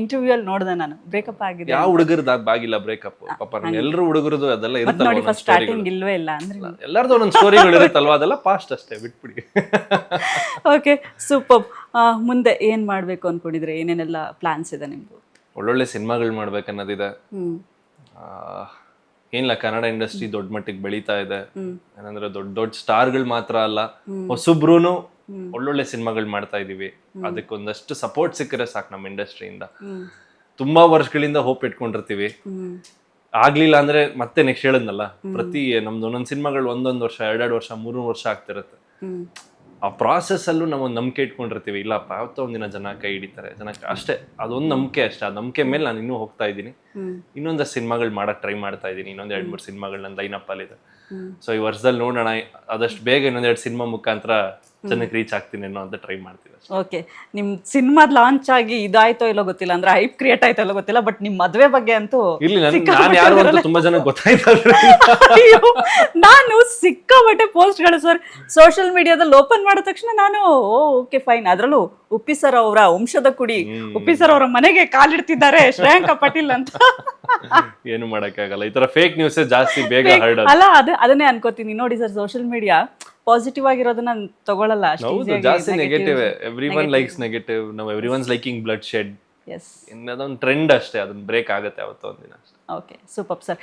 ಇಂಟರ್ವ್ಯೂ ಅಲ್ಲಿ ನೋಡಿದೆ ನಾನು ಬ್ರೇಕಪ್ ಆಗಿದೆ. ಯಾವ ಹುಡುಗರದ್ದು ಆಗಿಲ್ಲ ಬ್ರೇಕಪ್. ಪಾಪ ನಮ್ಮ ಎಲ್ಲರೂ ಹುಡುಗರದು ಅದೆಲ್ಲ ನೋಡಿ ಇರುತ್ತಲ್ಲ, ಫಸ್ಟ್ ಸ್ಟಾರ್ಟಿಂಗ್ ಇಲ್ವೇ ಇಲ್ಲ ಅಂದ್ರೆ ಎಲ್ಲರದು ಒಂದೊಂದು ಸ್ಟೋರಿಗಳು ಇರುತ್ತಲ್ವಾ, ಅದೆಲ್ಲ ಪಾಸ್ಟ್ ಅಷ್ಟೇ, ಬಿಟ್ಬಿಡಿ. Okay super. ಮುಂದೆ ಏನ್ ಮಾಡ್ಬೇಕು ಅನ್ಕೊಂಡಿದ್ರೆ, ಏನೇನೆಲ್ಲ ಪ್ಲಾನ್ಸ್ ಇದೆ ನಿಮ್ದು? ಒಳ್ಳೊಳ್ಳೆ ಸಿನಿಮಾಗಳು ಮಾಡ್ಬೇಕನ್ನೋದಿದೆ. ಏನಿಲ್ಲ, ಕನ್ನಡ ಇಂಡಸ್ಟ್ರಿ ದೊಡ್ಡ ಮಟ್ಟಿಗೆ ಬೆಳೀತಾ ಇದೆ. ಏನಂದ್ರೆ ದೊಡ್ಡ ದೊಡ್ಡ ಸ್ಟಾರ್ಗಳು ಮಾತ್ರ ಅಲ್ಲ, ಹೊಸಬ್ರುನು ಒಳ್ಳೊಳ್ಳೆ ಸಿನಿಮಾಗಳು ಮಾಡ್ತಾ ಇದೀವಿ. ಅದಕ್ಕೊಂದಷ್ಟು ಸಪೋರ್ಟ್ ಸಿಕ್ಕರೆ ಸಾಕು ನಮ್ಮ ಇಂಡಸ್ಟ್ರಿಯಿಂದ. ತುಂಬಾ ವರ್ಷಗಳಿಂದ ಹೋಪ್ ಇಟ್ಕೊಂಡಿರ್ತೀವಿ, ಆಗ್ಲಿಲ್ಲ ಅಂದ್ರೆ ಮತ್ತೆ ನೆಕ್ಸ್ಟ್ ಹೇಳಿದ್ನಲ್ಲ, ಪ್ರತಿ ನಮ್ದು ಒಂದೊಂದು ಸಿನಿಮಾಗಳು ಒಂದೊಂದು ವರ್ಷ, 2 ವರ್ಷ, 3 ವರ್ಷ ಆಗ್ತಿರುತ್ತೆ. ಆ ಪ್ರಾಸೆಸ್ ಅಲ್ಲೂ ನಾವು ಒಂದು ನಂಬಿಕೆ ಇಟ್ಕೊಂಡಿರ್ತೀವಿ, ಇಲ್ಲಪ್ಪ ಯಾವತ್ತೋ ಒಂದಿನ ಜನ ಕೈ ಹಿಡಿತಾರೆ, ಜನಕ್ಕೆ ಅಷ್ಟೇ. ಅದೊಂದು ನಂಬಿಕೆ ಅಷ್ಟೇ. ಆ ನಂಬಿಕೆ ಮೇಲೆ ನಾನು ಇನ್ನೂ ಹೋಗ್ತಾ ಇದ್ದೀನಿ. ಇನ್ನೊಂದಷ್ಟು ಸಿನಿಮಾಗಳು ಮಾಡಕ್ ಟ್ರೈ ಮಾಡ್ತಾ ಇದ್ದೀನಿ. ಇನ್ನೊಂದು 2-3 ಸಿನಿಮಾಗಳು ನನ್ನ ಲೈನಪ್ ಅಲ್ಲಿ ಇದೆ. ಸೊ ಈ ವರ್ಷದಲ್ಲಿ ನೋಡೋಣ, ಆದಷ್ಟು ಬೇಗ ಇನ್ನೊಂದೆರಡು ಸಿನಿಮಾ ಮುಖಾಂತರ ಜನಕ್ಕೆ ರೀಚ್ ಆಗ್ತೀನಿ ಅನ್ನೋ ಅಂತ ಟ್ರೈ ಮಾಡ್ತೀನಿ. ಓಕೆ, ನಿಮ್ ಸಿನಿಮಾದ್ ಲಾಂಚ್ ಆಗಿ ಇದಾಯ್ತೋ ಇಲ್ಲೋ ಗೊತ್ತಿಲ್ಲ, ಅಂದ್ರೆ ಹೈಪ್ ಕ್ರಿಯೇಟ್ ಆಯ್ತೋ ಇಲ್ಲೋ ಗೊತ್ತಿಲ್ಲ, ಬಟ್ ನಿಮ್ ಮದ್ವೆ ಬಗ್ಗೆ ಅಂತೂ ಇಲ್ಲಿ ನಾನು ಯಾರು ಅಂತ ತುಂಬಾ ಜನ ಗೊತ್ತಾಯ್ತಾರೆ. ನಾನು ಸಿಕ್ಕಾಬಟ್ಟೆ ಪೋಸ್ಟ್ಗಳು ಸರ್ ಸೋಷಿಯಲ್ ಮೀಡಿಯಾದಲ್ಲಿ ಓಪನ್ ಮಾಡಿದ ತಕ್ಷಣ ನಾನು ಓಕೆ ಫೈನ್, ಅದ್ರಲ್ಲೂ ಉಪ್ಪಿ ಸರ್ ಅವರ ವಂಶದ ಕುಡಿ ಉಪ್ಪಿ ಸರ್ ಅವರ ಮನೆಗೆ ಕಾಲಿಡ್ತಿದ್ದಾರೆ ಶ್ರೇಯಾಂಕ ಪಾಟೀಲ್ ಅಂತ. ಏನು ಮಾಡಕ್ಕಾಗಲ್ಲ, ಈ ತರ ಫೇಕ್ ನ್ಯೂಸ್ ಜಾಸ್ತಿ ಬೇಗ ಹರಡ. ಅಲ್ಲ ಅದನ್ನೇ ಅನ್ಕೋತೀನಿ. ನೋಡಿ ಸರ್, ಸೋಷಿಯಲ್ ಮೀಡಿಯಾ ಪಾಸಿಟಿವ್ ಆಗಿರೋದನ್ನ ತಗೊಳ್ಳಲ್ಲ, ಜಾಸ್ತಿ ನೆಗೆಟಿವ್. Everyone likes negative. ನಾವು ಎವ್ರಿವನ್ಸ್ ಲೈಕಿಂಗ್ ಬ್ಲಡ್ ಶೆಡ್. ಅದೊಂದು ಟ್ರೆಂಡ್ ಅಷ್ಟೇ, ಅದನ್ನ ಬ್ರೇಕ್ ಆಗುತ್ತೆ ಯಾವತ್ತೋ ಒಂದಿನ. Okay super sir.